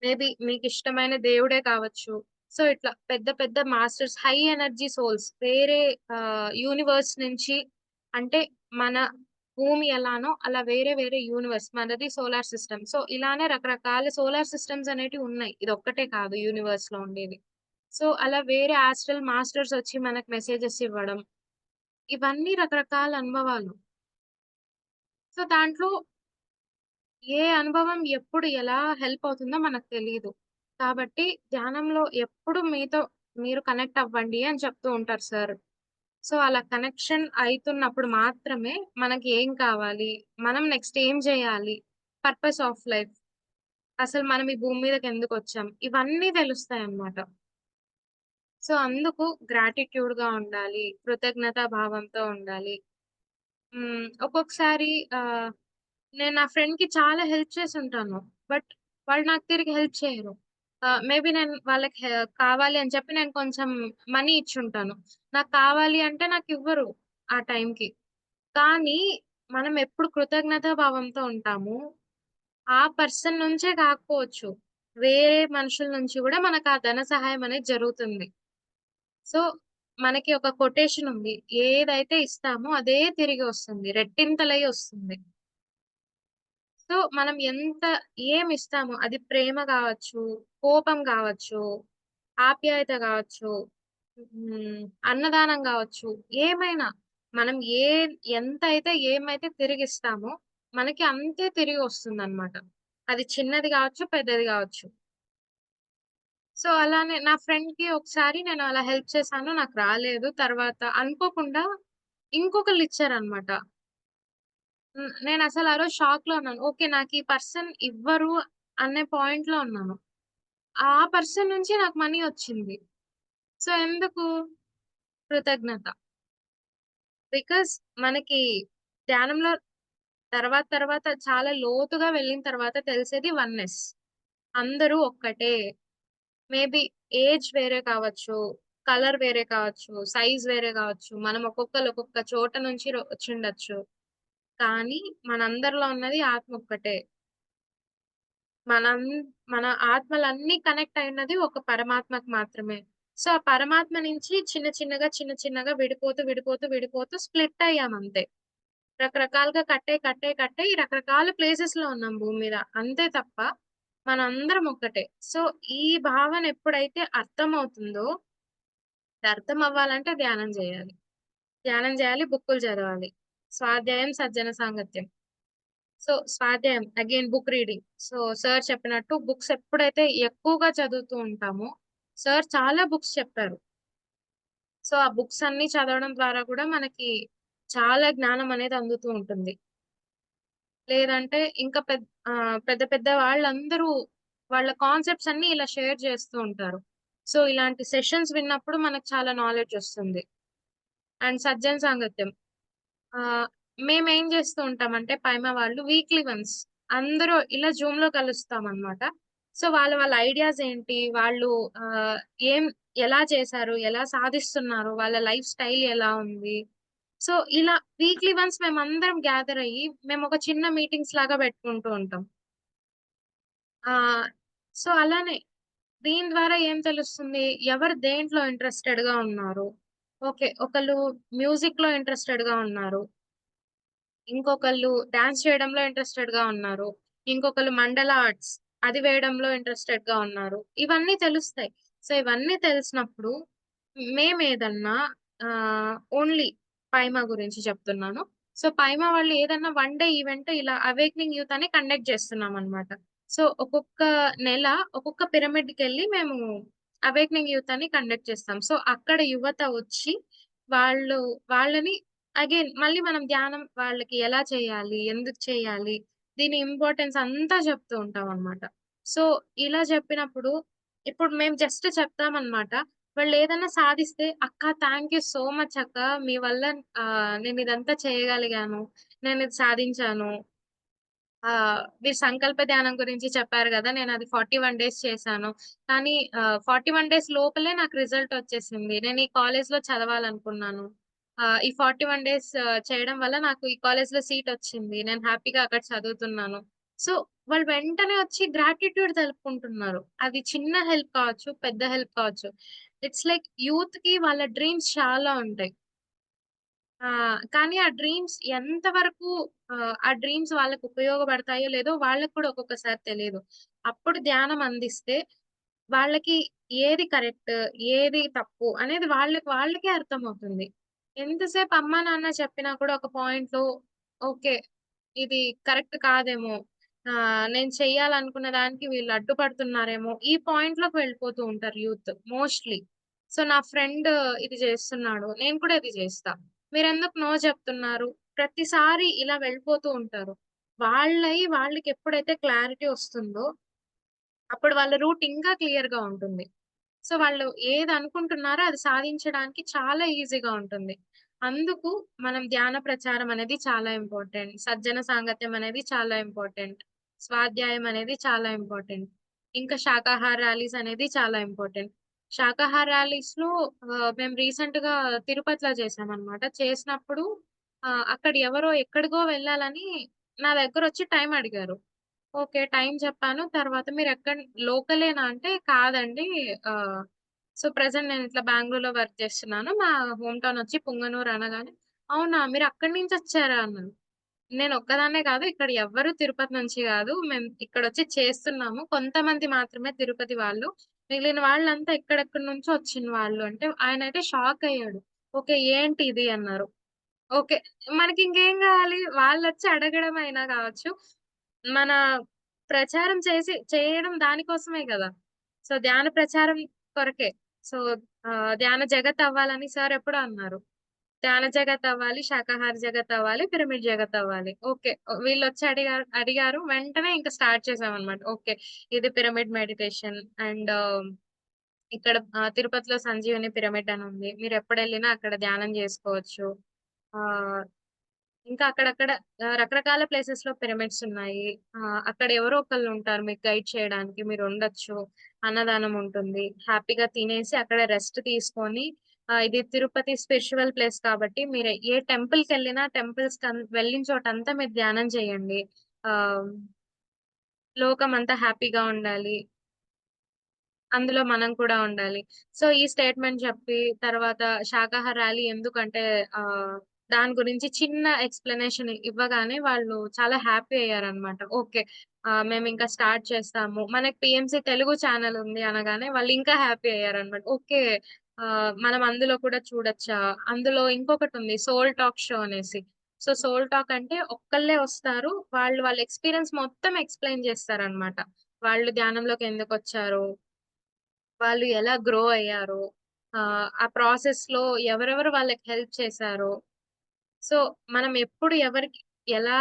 మేబీ మీకిష్టమైన దేవుడే కావచ్చు. సో, ఇట్లా పెద్ద పెద్ద మాస్టర్స్ హై ఎనర్జీ సోల్స్ వేరే యూనివర్స్ నుంచి అంటే మన భూమి ఎలానో అలా వేరే వేరే యూనివర్స్ మనది సోలార్ సిస్టమ్. సో, ఇలానే రకరకాల సోలార్ సిస్టమ్స్ అనేటివి ఉన్నాయి. ఇదొక్కటే కాదు యూనివర్స్‌లో ఉండేవి. సో, అలా వేరే ఆస్ట్రల్ మాస్టర్స్ వచ్చి మనకు మెసేజెస్ ఇవ్వడం. ఇవన్నీ రకరకాల అనుభవాలు. సో, దాంట్లో ఏ అనుభవం ఎప్పుడు ఎలా హెల్ప్ అవుతుందో మనకు తెలీదు. కాబట్టి ధ్యానంలో ఎప్పుడు మీరు కనెక్ట్ అవ్వండి అని చెప్తూ ఉంటారు సార్. సో, అలా కనెక్షన్ అయితున్నప్పుడు మాత్రమే మనకి ఏం కావాలి? మనం నెక్స్ట్ ఏం జేయాలి? Purpose of life. అసలు మనం ఈ భూమి మీదకెందుకొచ్చాం? ఇవన్నీ తెలుస్తాయన్నమాట. సో, అందుకు గ్రాటిట్యూడ్‌గా ఉండాలి. కృతజ్ఞతా భావంతో ఉండాలి. ఒక్కొక్కసారి ఆహ్ నేను నా ఫ్రెండ్‌కి చాలా హెల్ప్ చేసుంటాను. బట్ వాళ్ళు నాకు తిరిగి హెల్ప్ చేయరు. మేబీ నేను వాళ్ళకి కావాలి అని చెప్పి నేను కొంచెం మనీ ఇచ్చుంటాను. నాకు కావాలి అంటే నాకివ్వరు ఆ టైంకి. కానీ మనం ఎప్పుడు కృతజ్ఞతా భావంతో ఉంటామో, ఆ పర్సన్ నుంచే కాకపోవచ్చు. వేరే మనుషుల నుంచి గూడా మనకు ఆ ధన సహాయం అనేది జరుగుతుంది. సో, మనకి ఒక కొటేషన్ ఉంది. ఏదైతే ఇస్తామో అదే తిరిగి వస్తుంది. రెట్టింతలై వస్తుంది. సో, సో, మనం ఏమిస్తామో అది ప్రేమ గావచ్చు, కోపం గావచ్చు, ఆప్యాయత గావచ్చు, అన్నదానం గావచ్చు, ఏమైనా మనం ఏమైతే తిరిగిస్తామో మనకి అంతే తిరిగి వస్తుందనమాట. అది చిన్నది గావచ్చు, పెద్దది గావచ్చు. సో, అలానే నా ఫ్రెండ్‌కి ఒకసారి నేను అలా హెల్ప్ చేశాను. నాకు రాలేదు. తర్వాత అనుకోకుండా ఇంకొకళ్ళిచ్చారనమాట. నేనసలు ఆ రోజు షాక్‌లో ఉన్నాను. ఓకే. నాకీ పర్సన్ ఇవ్వరు అనే పాయింట్‌లో ఉన్నాను. ఆ పర్సన్ నుంచి నాకు మనీ వచ్చింది. సో, ఎందుకు? కృతజ్ఞత. బికాజ్ మనకి ధ్యానంలో తర్వాత చాలా లోతుగా వెళ్ళిన తర్వాత తెలిసేది వన్నెస్. అందరూ ఒక్కటే. మేబీ ఏజ్ వేరే కావచ్చు, కలర్ వేరే కావచ్చు, సైజ్ వేరే కావచ్చు. మనం ఒక్కొక్కళ్ళు ఒక్కొక్క చోట నుంచి వచ్చుండొచ్చు. కానీ మనందరిలో ఉన్నది ఆత్మ ఒక్కటే. మనం మన ఆత్మలన్నీ కనెక్ట్ అయినది ఒక పరమాత్మకి మాత్రమే. సో, ఆ పరమాత్మ నుంచి చిన్న చిన్నగా విడిపోతూ స్ప్లిట్ అయ్యామంతే. రకరకాలుగా కట్టయి రకరకాల ప్లేసెస్‌లో ఉన్నాం భూమి మీద. అంతే తప్ప మనందరం ఒక్కటే. సో, ఈ భావన ఎప్పుడైతే అర్థమవుతుందో, అది అర్థం అవ్వాలంటే ధ్యానం జేయాలి. ధ్యానం జేయాలి, బుక్కులు చదవాలి. స్వాధ్యాయం, సజ్జన సాంగత్యం. సో, స్వాధ్యాయం again book reading. So, sir చెప్పినట్టు బుక్స్ ఎప్పుడైతే ఎక్కువగా చదువుతూ ఉంటామో, సార్ చాలా బుక్స్ చెప్పారు. సో, ఆ బుక్స్ అన్నీ చదవడం ద్వారా కూడా మనకి చాలా జ్ఞానం అనేది అందుతూ ఉంటుంది. లేదంటే ఇంకా పెద్ద పెద్ద వాళ్ళందరూ వాళ్ళ కాన్సెప్ట్స్ అన్నీ ఇలా షేర్ చేస్తూ ఉంటారు. సో, ఇలాంటి సెషన్స్ విన్నప్పుడు మనకు చాలా నాలెడ్జ్ ఒస్తుంది. అండ్ సజ్జన సాంగత్యం. ఆహ్, మేమేం జేస్తూ ఉంటామంటే పైమ వాళ్ళు వీక్లీ వన్స్ అందరూ ఇలా జూమ్‌లో కలుస్తామనమాట. సో, వాళ్ళ ఐడియాస్ ఏంటి? వాళ్ళు ఆహ్, ఏం ఎలా చేశారు? ఎలా సాధిస్తున్నారు? వాళ్ళ లైఫ్ స్టైల్ ఎలా ఉంది? సో, ఇలా వీక్లీ వన్స్ మేమందరం గ్యాదర్ అయ్యి మేమొక చిన్న మీటింగ్స్ లాగా పెట్టుకుంటూ ఉంటాం. ఆహ్, సో, అలానే దీని ద్వారా ఏం తెలుస్తుంది? ఎవరు దేంట్లో ఇంట్రెస్టెడ్‌గా ఉన్నారు? ఓకే. ఒకళ్ళు మ్యూజిక్‌లో ఇంట్రెస్టెడ్‌గా ఉన్నారు. ఇంకొకళ్ళు డాన్స్ చేయడంలో ఇంట్రెస్టెడ్‌గా ఉన్నారు. ఇంకొకళ్ళు మండల ఆర్ట్స్ అది వేయడంలో ఇంట్రెస్టెడ్‌గా ఉన్నారు. ఇవన్నీ తెలుస్తాయి. సో, ఇవన్నీ తెలిసినప్పుడు మేమేదన్నా ఓన్లీ పైమా గురించి చెప్తున్నాను. సో, పైమా వాళ్ళు ఏదన్నా వన్ డే ఈవెంట్ ఇలా అవేకెనింగ్ యూత్ అని కండక్ట్ చేస్తున్నామనమాట. సో, ఒక్కొక్క నెల ఒక్కొక్క పిరమిడ్‌కెళ్ళి మేము అవేకెనింగ్ యూత్ అని కండక్ట్ చేస్తాం. సో, అక్కడ యువత వచ్చి వాళ్ళు వాళ్ళని అగైన్ మళ్ళీ మనం ధ్యానం వాళ్ళకి ఎలా చేయాలి? ఎందుకు చేయాలి? దీని ఇంపార్టెన్స్ అంతా చెప్తూ ఉంటామనమాట. సో, ఇలా చెప్పినప్పుడు ఇప్పుడు మేము జస్ట్ చెప్తామనమాట. వాళ్ళేదన్నా సాధిస్తే, "అక్క థాంక్ యూ సో మచ్ అక్క. మీ వల్ల నేనిదంతా చేయగలిగాను. నేనిది సాధించాను." మీరు సంకల్ప ధ్యానం గురించి చెప్పారు గదా! నేనది 41 డేస్ చేశాను. కానీ 41 డేస్ లోపలే నాకు రిజల్ట్ ఒచ్చేసింది. నేను ఈ కాలేజ్‌లో చదవాలనుకున్నాను. ఈ 41 డేస్ చేయడం వల్ల నాకు ఈ కాలేజ్‌లో సీటొచ్చింది. నేను హ్యాపీగా అక్కడ చదువుతున్నాను. సో, వాళ్ళు వెంటనే ఒచ్చి గ్రాటిట్యూడ్ తెలుపుకుంటున్నారు. అది చిన్న హెల్ప్ కావచ్చు, పెద్ద హెల్ప్ కావచ్చు. ఇట్స్ లైక్ యూత్‌కి వాళ్ళ డ్రీమ్స్ చాలా ఉంటాయి. కానీ ఆ డ్రీమ్స్ ఎంత వరకు ఆ డ్రీమ్స్ వాళ్ళకి ఉపయోగపడతాయో లేదో వాళ్ళకి కూడా ఒక్కొక్కసారి తెలీదు. అప్పుడు ధ్యానం అందిస్తే వాళ్ళకి ఏది కరెక్ట్, ఏది తప్పు అనేది వాళ్ళకే అర్థమవుతుంది. ఎంతసేపు అమ్మా, నాన్న చెప్పినా కూడా ఒక పాయింట్‌లో ఓకే. ఇది కరెక్ట్ కాదేమో! నేను చెయ్యాలనుకున్న దానికి వీళ్ళు అడ్డుపడుతున్నారేమో! ఈ పాయింట్‌లోకి వెళ్ళిపోతూ ఉంటారు యూత్ మోస్ట్‌లీ. సో, నా ఫ్రెండ్ ఇది చేస్తున్నాడు. నేను కూడా ఇది చేస్తా. మీరెందుకు నో చెప్తున్నారు? ప్రతిసారి ఇలా వెళ్ళిపోతూ ఉంటారు. వాళ్ళకెప్పుడైతే క్లారిటీ వస్తుందో, అప్పుడు వాళ్ళ రూట్ ఇంకా క్లియర్‌గా ఉంటుంది. సో, వాళ్ళు ఏదనుకుంటున్నారో అది సాధించడానికి చాలా ఈజీగా ఉంటుంది. అందుకు మనం ధ్యాన ప్రచారం అనేది చాలా ఇంపార్టెంట్. సజ్జన సాంగత్యం అనేది చాలా ఇంపార్టెంట్. స్వాధ్యాయం అనేది చాలా ఇంపార్టెంట్. ఇంకా శాకాహార ర్యాలీస్ అనేది చాలా ఇంపార్టెంట్. శాకాహార ర్యాలీస్‌లో మేము రీసెంట్‌గా తిరుపతిలో చేశామనమాట. చేసినప్పుడు అక్కడ ఎవరో ఎక్కడికో వెళ్ళాలని నా దగ్గరొచ్చి టైం అడిగారు. ఓకే. టైం చెప్పాను. తర్వాత లోకలేనా అంటే, కాదండి. ఆహ్, సో, ప్రెజెంట్ నేనిట్లా బెంగుళూరులో వర్క్ చేస్తున్నాను. మా హోమ్ టౌన్ వచ్చి పుంగనూరు అనగానే, అవునా! మీరక్కడి నుంచొచ్చారా అన్నారు. నేను ఒక్కదాన్నే కాదు. ఇక్కడ ఎవ్వరు తిరుపతి నుంచి గాదు. మేము ఇక్కడొచ్చి చేస్తున్నాము. కొంతమంది మాత్రమే తిరుపతి వాళ్ళు. మిగిలిన వాళ్ళంతా ఎక్కడెక్కడి నుంచో వచ్చిన వాళ్ళు. అంటే ఆయనైతే షాక్ అయ్యాడు. ఓకే. ఏంటి ఇది అన్నారు. ఓకే. మనకింకేం గావాలి? వాళ్ళొచ్చి అడగడం అయినా గావచ్చు. మన ప్రచారం చేయడం దానికోసమే గదా! సో, ధ్యాన ప్రచారం కొరకే. సో, ధ్యాన జగత్ అవ్వాలని సార్ ఎప్పుడో అన్నారు. ధ్యాన జగత్ అవ్వాలి, శాకాహార జగత్ అవ్వాలి, పిరమిడ్ జగత్ అవ్వాలి. ఓకే. వీళ్ళొచ్చి అడిగారు. వెంటనే ఇంక స్టార్ట్ చేసామనమాట. ఓకే. ఇది పిరమిడ్ మెడిటేషన్ అండ్ ఇక్కడ తిరుపతిలో సంజీవని పిరమిడ్ అని ఉంది. మీరెప్పుడెళ్ళినా అక్కడ ధ్యానం జేసుకోవచ్చు. ఆహ్, ఇంకా అక్కడక్కడ రకరకాల ప్లేసెస్‌లో పిరమిడ్స్ ఉన్నాయి. అక్కడ ఎవరో ఒకళ్ళుంటారు మీకు గైడ్ చేయడానికి. మీరుండొచ్చు. అన్నదానం ఉంటుంది. హ్యాపీగా తినేసి అక్కడ రెస్ట్ తీసుకొని ఇది తిరుపతి స్పిరిచువల్ ప్లేస్ కాబట్టి మీరు ఏ టెంపుల్‌కెళ్ళినా వెళ్ళిన చోటంతా మీరు ధ్యానం చేయండి. ఆహ్, లోకమంతా హ్యాపీగా ఉండాలి. అందులో మనం కూడా ఉండాలి. సో, ఈ స్టేట్‌మెంట్ చెప్పి తర్వాత శాకాహార ర్యాలీ ఎందుకంటే ఆహ్, దాని గురించి చిన్న ఎక్స్‌ప్లనేషన్ ఇవ్వగానే వాళ్ళు చాలా హ్యాపీ అయ్యారనమాట. ఓకే. మేమింకా స్టార్ట్ చేస్తాము. మనకి పీఎంసీ తెలుగు ఛానెల్ ఉంది అనగానే వాళ్ళు ఇంకా హ్యాపీ అయ్యారనమాట. ఓకే. మనం అందులో కూడా చూడొచ్చా? అందులో ఇంకొకటుంది సోల్ టాక్ షో అనేసి. సో, సోల్ టాక్ అంటే ఒక్కళ్ళే వస్తారు. వాళ్ళు వాళ్ళ ఎక్స్‌పీరియన్స్ మొత్తం ఎక్స్‌ప్లెయిన్ చేస్తారనమాట. వాళ్ళు ధ్యానంలోకి ఎందుకొచ్చారు? వాళ్ళు ఎలా గ్రో అయ్యారో, ఆ ప్రాసెస్‌లో ఎవరెవరు వాళ్ళకి హెల్ప్ చేశారో, సో, మనం ఎప్పుడు ఎవరికి ఎలా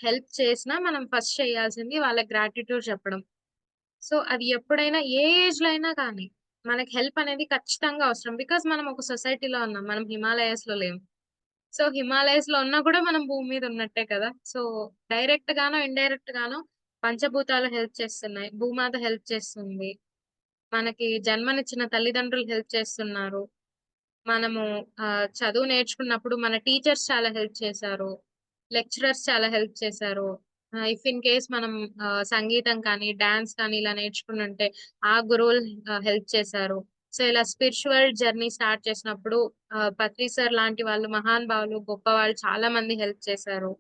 హెల్ప్ చేసినా మనం ఫస్ట్ చేయాల్సింది వాళ్ళకి గ్రాటిట్యూడ్ చెప్పడం. సో, అది ఎప్పుడైనా ఏ ఏజ్‌లో అయినా కానీ, మనకి హెల్ప్ అనేది ఖచ్చితంగా అవసరం. బికాజ్ మనం ఒక సొసైటీలో ఉన్నాం. మనం హిమాలయాస్‌లో లేము. సో, హిమాలయాస్‌లో ఉన్నా కూడా మనం భూమి మీద ఉన్నట్టే కదా! సో, డైరెక్ట్ గానో, ఇన్‌డైరెక్ట్ గానో పంచభూతాలు హెల్ప్ చేస్తున్నాయి. భూమాత హెల్ప్ చేస్తుంది. మనకి జన్మనిచ్చిన తల్లిదండ్రులు హెల్ప్ చేస్తున్నారు. మనము చదువు నేర్చుకున్నప్పుడు మన టీచర్స్ చాలా హెల్ప్ చేశారు. లెక్చరర్స్ చాలా హెల్ప్ చేశారు. ఇఫ్ ఇన్ కేస్ మనం సంగీతం కానీ, డాన్స్ కానీ ఇలా నేర్చుకునుంటే ఆ గురువులు హెల్ప్ చేశారు. సో, ఇలా స్పిరిచువల్ జర్నీ స్టార్ట్ చేసినప్పుడు పత్రి సార్ లాంటి వాళ్ళు మహానుభావులు, గొప్పవాళ్ళు చాలా మంది హెల్ప్ చేశారు.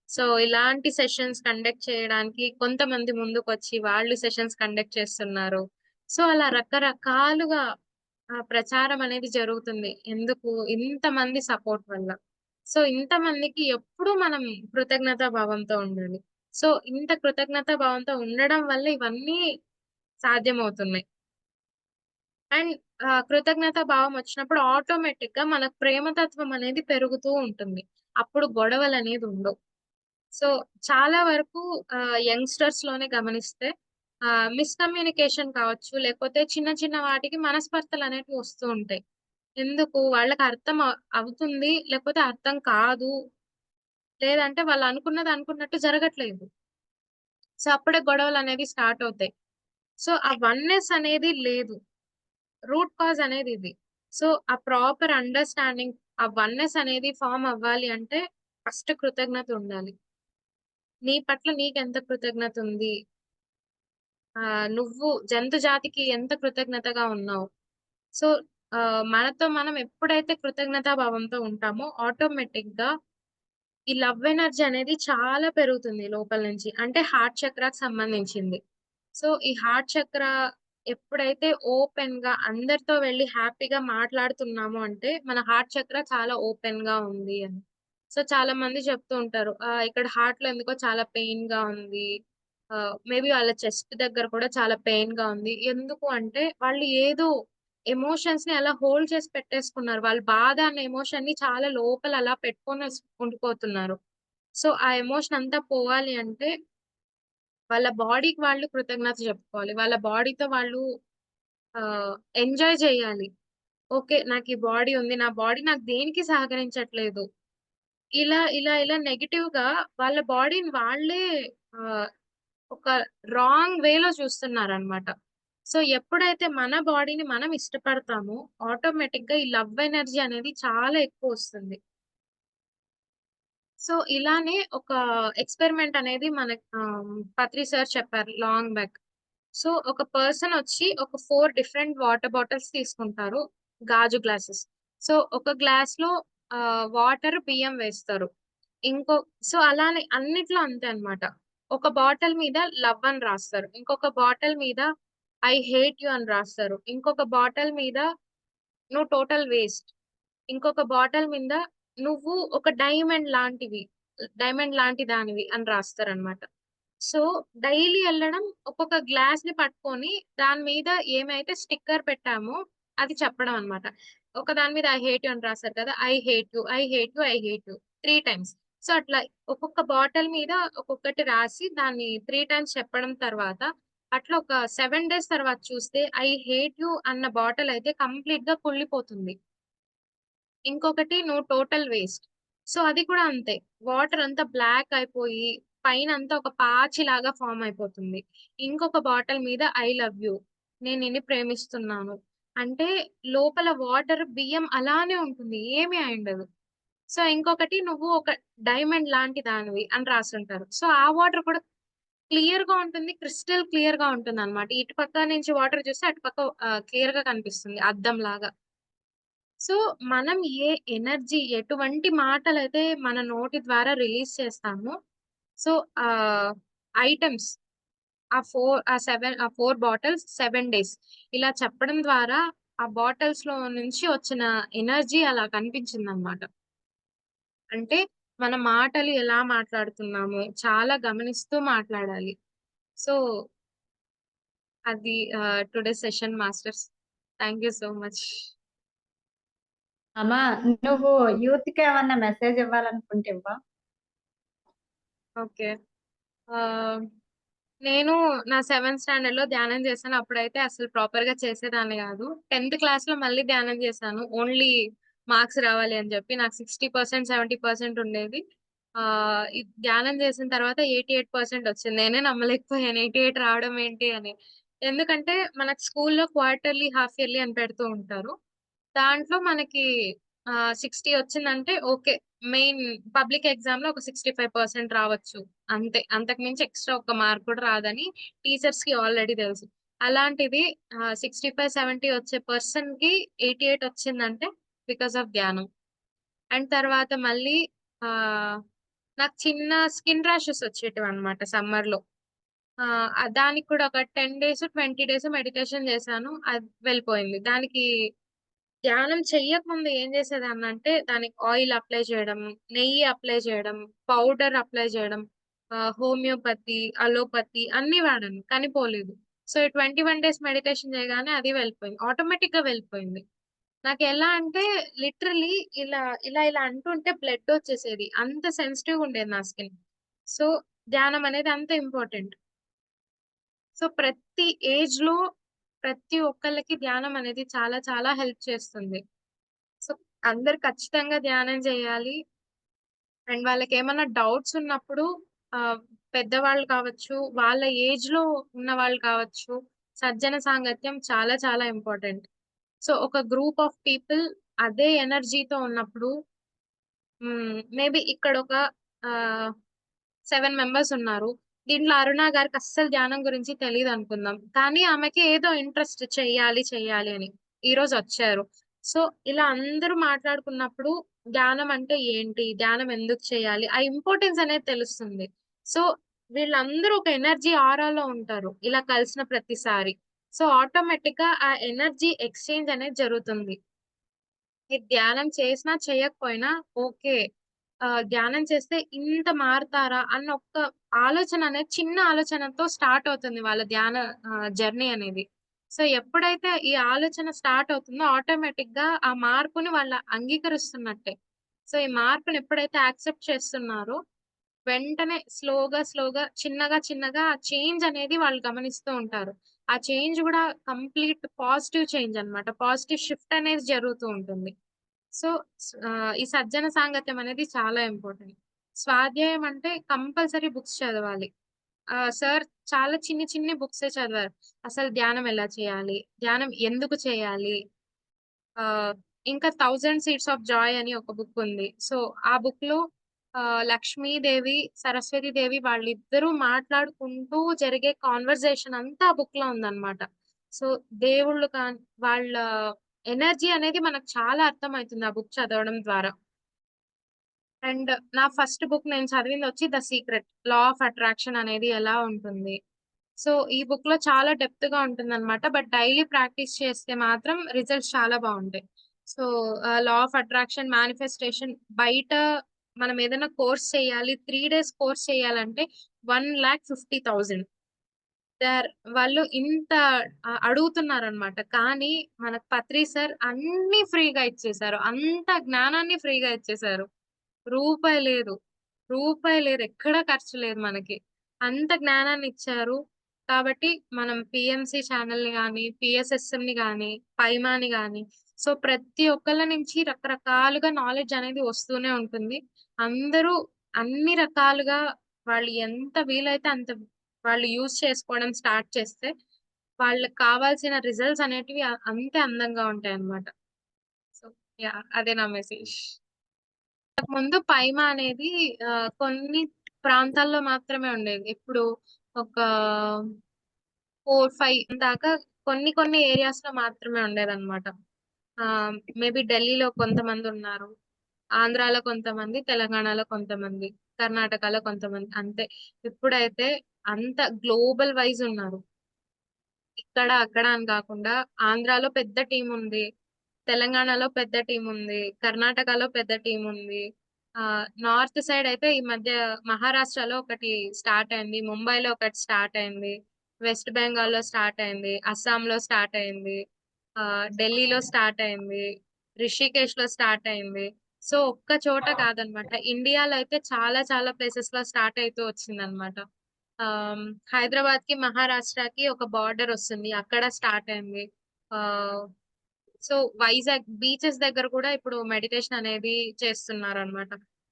సో, ఇలాంటి సెషన్స్ కండక్ట్ చేయడానికి కొంతమంది ముందుకొచ్చి వాళ్ళు సెషన్స్ కండక్ట్ చేస్తున్నారు. సో, అలా రకరకాలుగా ప్రచారం అనేది జరుగుతుంది. ఎందుకు? ఇంతమంది సపోర్ట్ వల్ల. సో, ఇంతమందికి ఎప్పుడూ మనం కృతజ్ఞతా భావంతో ఉండాలి. సో, ఇంత కృతజ్ఞతా భావంతో ఉండడం వల్ల ఇవన్నీ సాధ్యమవుతున్నాయి. అండ్ కృతజ్ఞతా భావం వచ్చినప్పుడు ఆటోమేటిక్‌గా మనకు ప్రేమతత్వం అనేది పెరుగుతూ ఉంటుంది. అప్పుడు గొడవలనేది ఉండవు. సో, చాలా వరకు యంగ్‌స్టర్స్‌లోనే గమనిస్తే మిస్‌కమ్యూనికేషన్ కావచ్చు, లేకపోతే చిన్న చిన్న వాటికి మనస్పర్ధలనేటివి వస్తూ ఉంటాయి. ఎందుకు? వాళ్ళకి అర్థం అవుతుంది, లేకపోతే అర్థం కాదు, లేదంటే వాళ్ళు అనుకున్నది అనుకున్నట్టు జరగట్లేదు. సో, అప్పుడే గొడవలనేవి స్టార్ట్ అవుతాయి. సో, ఆ వన్నెస్ అనేది లేదు. రూట్ కాజ్ అనేది ఇది. సో, ఆ ప్రాపర్ అండర్‌స్టాండింగ్, ఆ వన్నెస్ అనేది ఫార్మ్ అవ్వాలి అంటే ఫస్ట్ కృతజ్ఞత ఉండాలి. నీ పట్ల నీకెంత కృతజ్ఞత ఉంది? నువ్వు జంతు జాతికి ఎంత కృతజ్ఞతగా ఉన్నావు? సో, మనతో మనం ఎప్పుడైతే కృతజ్ఞతా భావంతో ఉంటామో ఆటోమేటిక్‌గా ఈ లవ్ ఎనర్జీ అనేది చాలా పెరుగుతుంది లోపల నుంచి. అంటే హార్ట్ చక్రాకి సంబంధించింది. సో, ఈ హార్ట్ చక్ర ఎప్పుడైతే ఓపెన్‌గా అందరితో వెళ్లి హ్యాపీగా మాట్లాడుతున్నామో అంటే, మన హార్ట్ చక్ర చాలా ఓపెన్‌గా ఉంది అని. సో, చాలా మంది చెప్తూ ఉంటారు. ఇక్కడ హార్ట్‌లో ఎందుకో చాలా పెయిన్‌గా ఉంది. మేబీ వాళ్ళ చెస్ట్ దగ్గర కూడా చాలా పెయిన్‌గా ఉంది. ఎందుకు అంటే, వాళ్ళు ఏదో ఎమోషన్స్‌ని అలా హోల్డ్ చేసి పెట్టేసుకున్నారు. వాళ్ళు బాధ అన్న ఎమోషన్‌ని చాలా లోపల అలా ఉండిపోతున్నారు. సో, ఆ ఎమోషన్ అంతా పోవాలి అంటే వాళ్ళ బాడీకి వాళ్ళు కృతజ్ఞత చెప్పుకోవాలి. వాళ్ళ బాడీతో వాళ్ళు ఆహ్, ఎంజాయ్ చేయాలి. ఓకే. నాకీ బాడీ ఉంది. నా బాడీ నాకు దేనికి సహకరించట్లేదు. ఇలా నెగెటివ్‌గా వాళ్ళ బాడీని వాళ్ళే ఆహ్, ఒక రాంగ్ వేలో చూస్తున్నారనమాట. సో, ఎప్పుడైతే మన బాడీని మనం ఇష్టపడతామో ఆటోమేటిక్‌గా ఈ లవ్ ఎనర్జీ అనేది చాలా ఎక్కువొస్తుంది. సో, ఇలానే ఒక ఎక్స్‌పెరిమెంట్ అనేది మనకి పత్రి సార్ చెప్పారు లాంగ్ బ్యాక్. సో, ఒక పర్సనొచ్చి ఒక 4 డిఫరెంట్ వాటర్ బాటిల్స్ తీసుకుంటారు. గాజు గ్లాసెస్. సో, ఒక గ్లాస్‌లో వాటర్, బియ్యం వేస్తారు. ఇంకో సో అలానే అన్నిట్లో అంతే అన్నమాట. ఒక బాటిల్ మీద లవ్ అని రాస్తారు. ఇంకొక బాటిల్ మీద ఐ హేట్ యూ అని రాస్తారు. ఇంకొక బాటిల్ మీద నువ్వు టోటల్ వేస్ట్. ఇంకొక బాటిల్ మీద నువ్వు ఒక డైమండ్ లాంటి దానివి అని రాస్తారనమాట. సో డైలీ ఎళ్ళడం ఒక్కొక్క గ్లాస్‌ని పట్టుకొని దాని మీద ఏమైతే స్టిక్కర్ పెట్టామో అది చెప్పడం అన్నమాట. ఒక దాని మీద ఐ హేట్ యూ అని రాసారు కదా! I hate you, I hate you, I hate you 3 times. So అట్లా ఒక్కొక్క బాటిల్ మీద ఒక్కొక్కటి రాసి దాన్ని 3 టైమ్స్ చెప్పడం తర్వాత అట్లా ఒక 7 డేస్ తర్వాత చూస్తే ఐ హేట్ యూ అన్న బాటిల్ అయితే కంప్లీట్‌గా కుళ్ళిపోతుంది. ఇంకొకటి నువ్వు టోటల్ వేస్ట్. సో అది కూడా అంతే. వాటర్ అంతా బ్లాక్ అయిపోయి పైనంతా ఒక పాచిలాగా ఫార్మ్ అయిపోతుంది. ఇంకొక బాటిల్ మీద ఐ లవ్ యూ. నేను నిన్ను ప్రేమిస్తున్నాను. అంటే లోపల వాటర్ బియ్యం అలానే ఉంటుంది. ఏమీ అయుండదు. సో ఇంకొకటి నువ్వు ఒక డైమండ్ లాంటి దానివి అని రాసుంటారు. సో ఆ వాటర్ కూడా క్లియర్‌గా ఉంటుంది. క్రిస్టల్ క్లియర్‌గా ఉంటుందన్నమాట. ఇటు పక్క నుంచి వాటర్ చూస్తే అటు పక్క క్లియర్‌గా కనిపిస్తుంది అద్దంలాగా. సో, మనం ఏ ఎనర్జీ ఎటువంటి మాటలైతే మన నోటి ద్వారా రిలీజ్ చేస్తామో, సో, ఆహ్, ఐటెమ్స్ ఆ 4 బాటిల్స్ 7 డేస్ ఇలా చెప్పడం ద్వారా ఆ బాటిల్స్‌లో నుంచి వచ్చిన ఎనర్జీ అలా కనిపించిందనమాట. అంటే మన మాటలు ఎలా మాట్లాడుతున్నామో చాలా గమనిస్తూ మాట్లాడాలి. సో, అది today's session masters. Thank you so much. అమ్మా, నువ్వు యూత్‌కి ఏమన్నా మెసేజ్ ఇవ్వాలనుకుంటే ఇవ్వా? ఓకే. ఆహ్ నేను నా సెవెంత్ స్టాండర్డ్‌లో ధ్యానం చేశాను. అప్పుడైతే అసలు ప్రాపర్‌గా చేసేదాన్ని గాదు. 10థ్ క్లాస్‌లో మళ్ళీ ధ్యానం చేశాను. ఓన్లీ మార్క్స్ రావాలి అని జెప్పి. నాకు 60%, 70% ఉండేది. ఈ ధ్యానం చేసిన తర్వాత 88% వచ్చింది. నేనే నమ్మలేకపోయాను 88 రావడం ఏంటి అని. ఎందుకంటే మనకు స్కూల్‌లో క్వార్టర్లీ, హాఫ్ ఇయర్లీ అని పెడుతూ ఉంటారు. దాంట్లో మనకి 60 వచ్చిందంటే ఓకే. మెయిన్ పబ్లిక్ ఎగ్జామ్‌లో ఒక 65% రావచ్చు. అంతే. అంతకు మించి ఎక్స్‌ట్రా ఒక్క మార్క్ కూడా రాదని టీచర్స్‌కి ఆల్రెడీ తెలుసు. అలాంటిది 65, 70 వచ్చే పర్సన్‌కి 88 వచ్చిందంటే బికాస్ ఆఫ్ ధ్యానం. అండ్ తర్వాత మళ్ళీ ఆహ్, నాకు చిన్న స్కిన్ ర్యాషెస్ వచ్చేటివన్నమాట సమ్మర్‌లో. దానికి కూడా ఒక 10 డేస్, 20 డేస్ మెడిటేషన్ చేశాను. అది వెళ్ళిపోయింది. దానికి ధ్యానం చెయ్యకముందు ఏం చేసేదాన్నంటే, దానికి ఆయిల్ అప్లై చేయడం, నెయ్యి అప్లై చేయడం, పౌడర్ అప్లై చేయడం, హోమియోపతి, అలోపతి అన్నీ వాడాను. కానీ పోలేదు. సో, ఈ 21 డేస్ మెడిటేషన్ చేయగానే అది వెళ్ళిపోయింది. ఆటోమేటిక్‌గా వెళ్ళిపోయింది. నాకెలా అంటే లిటరల్లీ ఇలా అంటుంటే బ్లడొచ్చేసేది. అంత సెన్సిటివ్‌గా ఉండేది నా స్కిన్. సో, ధ్యానం అనేది అంత ఇంపార్టెంట్. సో, ప్రతి ఏజ్‌లో ప్రతి ఒక్కళ్ళకి ధ్యానం అనేది చాలా చాలా హెల్ప్ చేస్తుంది. సో, అందరూ ఖచ్చితంగా ధ్యానం చేయాలి. అండ్ వాళ్ళకేమన్నా డౌట్స్ ఉన్నప్పుడు పెద్దవాళ్ళు కావచ్చు, వాళ్ళ ఏజ్‌లో ఉన్నవాళ్ళు కావచ్చు, సజ్జన సాంగత్యం చాలా చాలా ఇంపార్టెంట్. సో, ఒక గ్రూప్ ఆఫ్ పీపుల్ అదే ఎనర్జీతో ఉన్నప్పుడు మేబీ ఇక్కడొక ఆహ్ 7 మెంబర్స్ ఉన్నారు. దీంట్లో అరుణ గారికి అస్సలు ధ్యానం గురించి తెలీదనుకుందాం. కానీ ఆమెకి ఏదో ఇంట్రెస్ట్ చెయ్యాలి అని. ఈరోజొచ్చారు. సో, ఇలా అందరూ మాట్లాడుకున్నప్పుడు ధ్యానం అంటే ఏంటి? ధ్యానం ఎందుకు చేయాలి? ఆ ఇంపార్టెన్స్ అనేది తెలుస్తుంది. సో, వీళ్ళందరూ ఒక ఎనర్జీ ఆరాలో ఉంటారు. ఇలా కలిసిన ప్రతిసారి. సో, ఆటోమేటిక్‌గా ఆ ఎనర్జీ ఎక్స్‌చేంజ్ అనేది జరుగుతుంది. మీరు ధ్యానం చేసినా, చేయకపోయినా ఓకే. ధ్యానం చేస్తే ఇంత మారతారా అన్న ఒక్క ఆలోచన అనేది చిన్న ఆలోచనతో స్టార్ట్ అవుతుంది వాళ్ళ ధ్యాన జర్నీ అనేది. సో, ఎప్పుడైతే ఈ ఆలోచన స్టార్ట్ అవుతుందో ఆటోమేటిక్‌గా ఆ మార్పుని వాళ్ళు అంగీకరిస్తున్నట్టే. సో, ఈ మార్పుని ఎప్పుడైతే యాక్సెప్ట్ చేస్తున్నారో వెంటనే స్లోగా చిన్నగా ఆ చేంజ్ అనేది వాళ్ళు గమనిస్తూ ఉంటారు. ఆ చేంజ్ గూడా కంప్లీట్ పాజిటివ్ చేంజ్ అన్నమాట. పాజిటివ్ షిఫ్ట్ అనేది జరుగుతూ ఉంటుంది. సో, ఈ సజ్జన సాంగత్యం అనేది చాలా ఇంపార్టెంట్. స్వాధ్యాయం అంటే కంపల్సరీ బుక్స్ చదవాలి. సార్ చాలా చిన్ని బుక్సే చదివారు. అసలు ధ్యానం ఎలా చేయాలి? ధ్యానం ఎందుకు చేయాలి? ఆహ్, ఇంకా 1000 సీడ్స్ ఆఫ్ జాయ్ అని ఒక బుక్ ఉంది. సో, ఆ బుక్‌లో లక్ష్మీదేవి, సరస్వతీదేవి వాళ్ళిద్దరూ మాట్లాడుకుంటూ జరిగే కాన్వర్జేషన్ అంతా ఆ బుక్‌లో ఉందన్నమాట. సో, దేవుళ్ళు వాళ్ళ ఎనర్జీ అనేది మనకు చాలా అర్థమైతుంది ఆ బుక్ చదవడం ద్వారా. అండ్ నా ఫస్ట్ బుక్ నేను చదివింది వచ్చి 'the secret'. Law of attraction అనేది ఎలా ఉంటుంది. సో, ఈ బుక్‌లో చాలా డెప్త్‌గా ఉంటుందన్నమాట. బట్ డైలీ ప్రాక్టీస్ చేస్తే మాత్రం రిజల్ట్స్ చాలా బావుంటాయి. So, law of attraction, manifestation బయట మనం ఏదైనా కోర్స్ చేయాలి. 3 డేస్ కోర్స్ చేయాలంటే 1,50,000 దర్ వాళ్ళు ఇంత అడుగుతున్నారనమాట. కానీ మనకు పత్రి సార్ అన్నీ ఫ్రీగా ఇచ్చేసారు. అంత జ్ఞానాన్ని ఫ్రీగా ఇచ్చేసారు. రూపాయి లేదు. రూపాయి లేదు. ఎక్కడ ఖర్చు లేదు మనకి. అంత జ్ఞానాన్నిచ్చారు. కాబట్టి మనం పీఎంసీ ఛానెల్‌ని గాని, పీఎస్ఎస్ఎంని గాని, పైమాని గాని సో, ప్రతి ఒక్కళ్ళ నుంచి రకరకాలుగా నాలెడ్జ్ అనేది వస్తూనే ఉంటుంది. అందరూ అన్ని రకాలుగా వాళ్ళు ఎంత వీలైతే అంత వాళ్ళు యూజ్ చేసుకోవడం స్టార్ట్ చేస్తే, వాళ్ళకి కావాల్సిన రిజల్ట్స్ అనేటివి అంతే అందంగా ఉంటాయన్నమాట. So, yeah! అదే నా మెసేజ్. ముందు పైమా అనేది కొన్ని ప్రాంతాల్లో మాత్రమే ఉండేది. ఇప్పుడు ఒక 4, 5 దాకా కొన్ని కొన్ని ఏరియాస్‌లో మాత్రమే ఉండేదన్నమాట. మేబీ ఢిల్లీలో కొంతమందున్నారు. ఆంధ్రాలో కొంతమంది, తెలంగాణలో కొంతమంది, కర్ణాటకలో కొంతమంది అంతే. ఇప్పుడైతే అంత గ్లోబల్ వైస్ ఉన్నారు. ఇక్కడ, అక్కడ అని కాకుండా ఆంధ్రాలో పెద్ద టీముంది. తెలంగాణలో పెద్ద టీముంది. కర్ణాటకలో పెద్ద టీముంది. నార్త్ సైడ్ అయితే ఈ మధ్య మహారాష్ట్రలో ఒకటి స్టార్ట్ అయింది. ముంబైలో ఒకటి స్టార్ట్ అయింది. వెస్ట్ బెంగాల్‌లో స్టార్ట్ అయింది. అస్సాంలో స్టార్ట్ అయింది. ఢిల్లీలో స్టార్ట్ అయింది. రిషికేష్‌లో స్టార్ట్ అయింది. సో, ఒక్క చోట కాదనమాట. ఇండియాలో అయితే చాలా చాలా ప్లేసెస్‌లో స్టార్ట్ అయితూ వచ్చిందనమాట. ఆహ్, హైదరాబాద్‌కి, మహారాష్ట్రకి ఒక బార్డర్ వస్తుంది. అక్కడ స్టార్ట్ అయింది. ఆహ్, సో, వైజాగ్ బీచెస్ దగ్గర కూడా ఇప్పుడు మెడిటేషన్ అనేది చేస్తున్నారనమాట.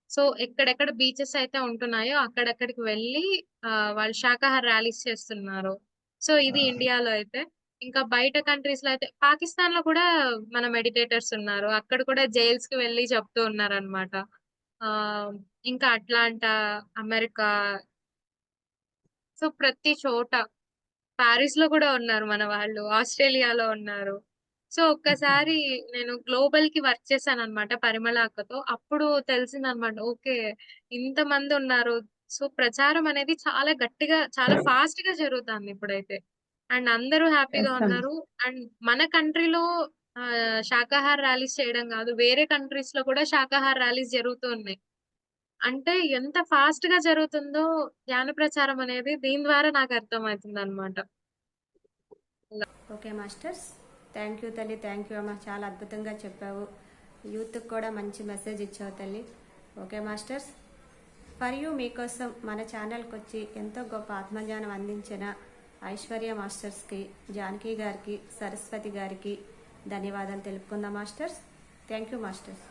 సో, ఎక్కడెక్కడ బీచెస్ అయితే ఉంటున్నాయో అక్కడక్కడికి వెళ్ళి వాళ్ళు శాకాహార ర్యాలీస్ చేస్తున్నారు. సో, ఇది ఇండియాలో అయితే. ఇంకా బయట కంట్రీస్‌లో అయితే పాకిస్తాన్‌లో కూడా మన మెడిటేటర్స్ ఉన్నారు. అక్కడ కూడా జైల్స్‌కి వెళ్లి చెప్తూ ఉన్నారనమాట. ఆహ్, ఇంకా అట్లాంటా, అమెరికా సో, ప్రతి చోట పారిస్‌లో గూడా ఉన్నారు మన వాళ్ళు. ఆస్ట్రేలియాలో ఉన్నారు. సో, ఒక్కసారి నేను గ్లోబల్‌కి వర్క్ చేశాననమాట పరిమళ అక్కతో. అప్పుడు తెలిసిందనమాట. ఓకే. ఇంతమందున్నారు. సో, ప్రచారం అనేది చాలా గట్టిగా, చాలా ఫాస్ట్‌గా జరుగుతాంది ఇప్పుడైతే. అండ్ అందరూ హ్యాపీగా ఎస్ అమ్మ. ఉన్నారు. అండ్ మన కంట్రీలో శాకాహార ర్యాలీస్ చేయడం గాదు. వేరే కంట్రీస్‌లో కూడా శాకాహార ర్యాలీస్ జరుగుతూ ఉన్నాయి. అంటే ఎంత ఫాస్ట్‌గా జరుగుతుందో జ్ఞాన ప్రచారం అనేది దీని ద్వారా నాకు అర్థమవుతుందనమాట. Okay masters. థ్యాంక్ యూ తల్లి, థ్యాంక్ యూ అమ్మ, చాలా అద్భుతంగా చెప్పావు. యూత్కి కూడా మంచి మెసేజ్ ఇచ్చావు తల్లి. ఓకే మాస్టర్స్, ఫర్ యూ మీకోసం మన ఛానల్కి వచ్చి ఎంతో గొప్ప ఆత్మజ్ఞానం అందించిన ఐశ్వర్య మాస్టర్స్కి, జానకి గారికి, సరస్వతి గారికి ధన్యవాదాలు తెలుపుకుందాం మాస్టర్స్. Thank you masters.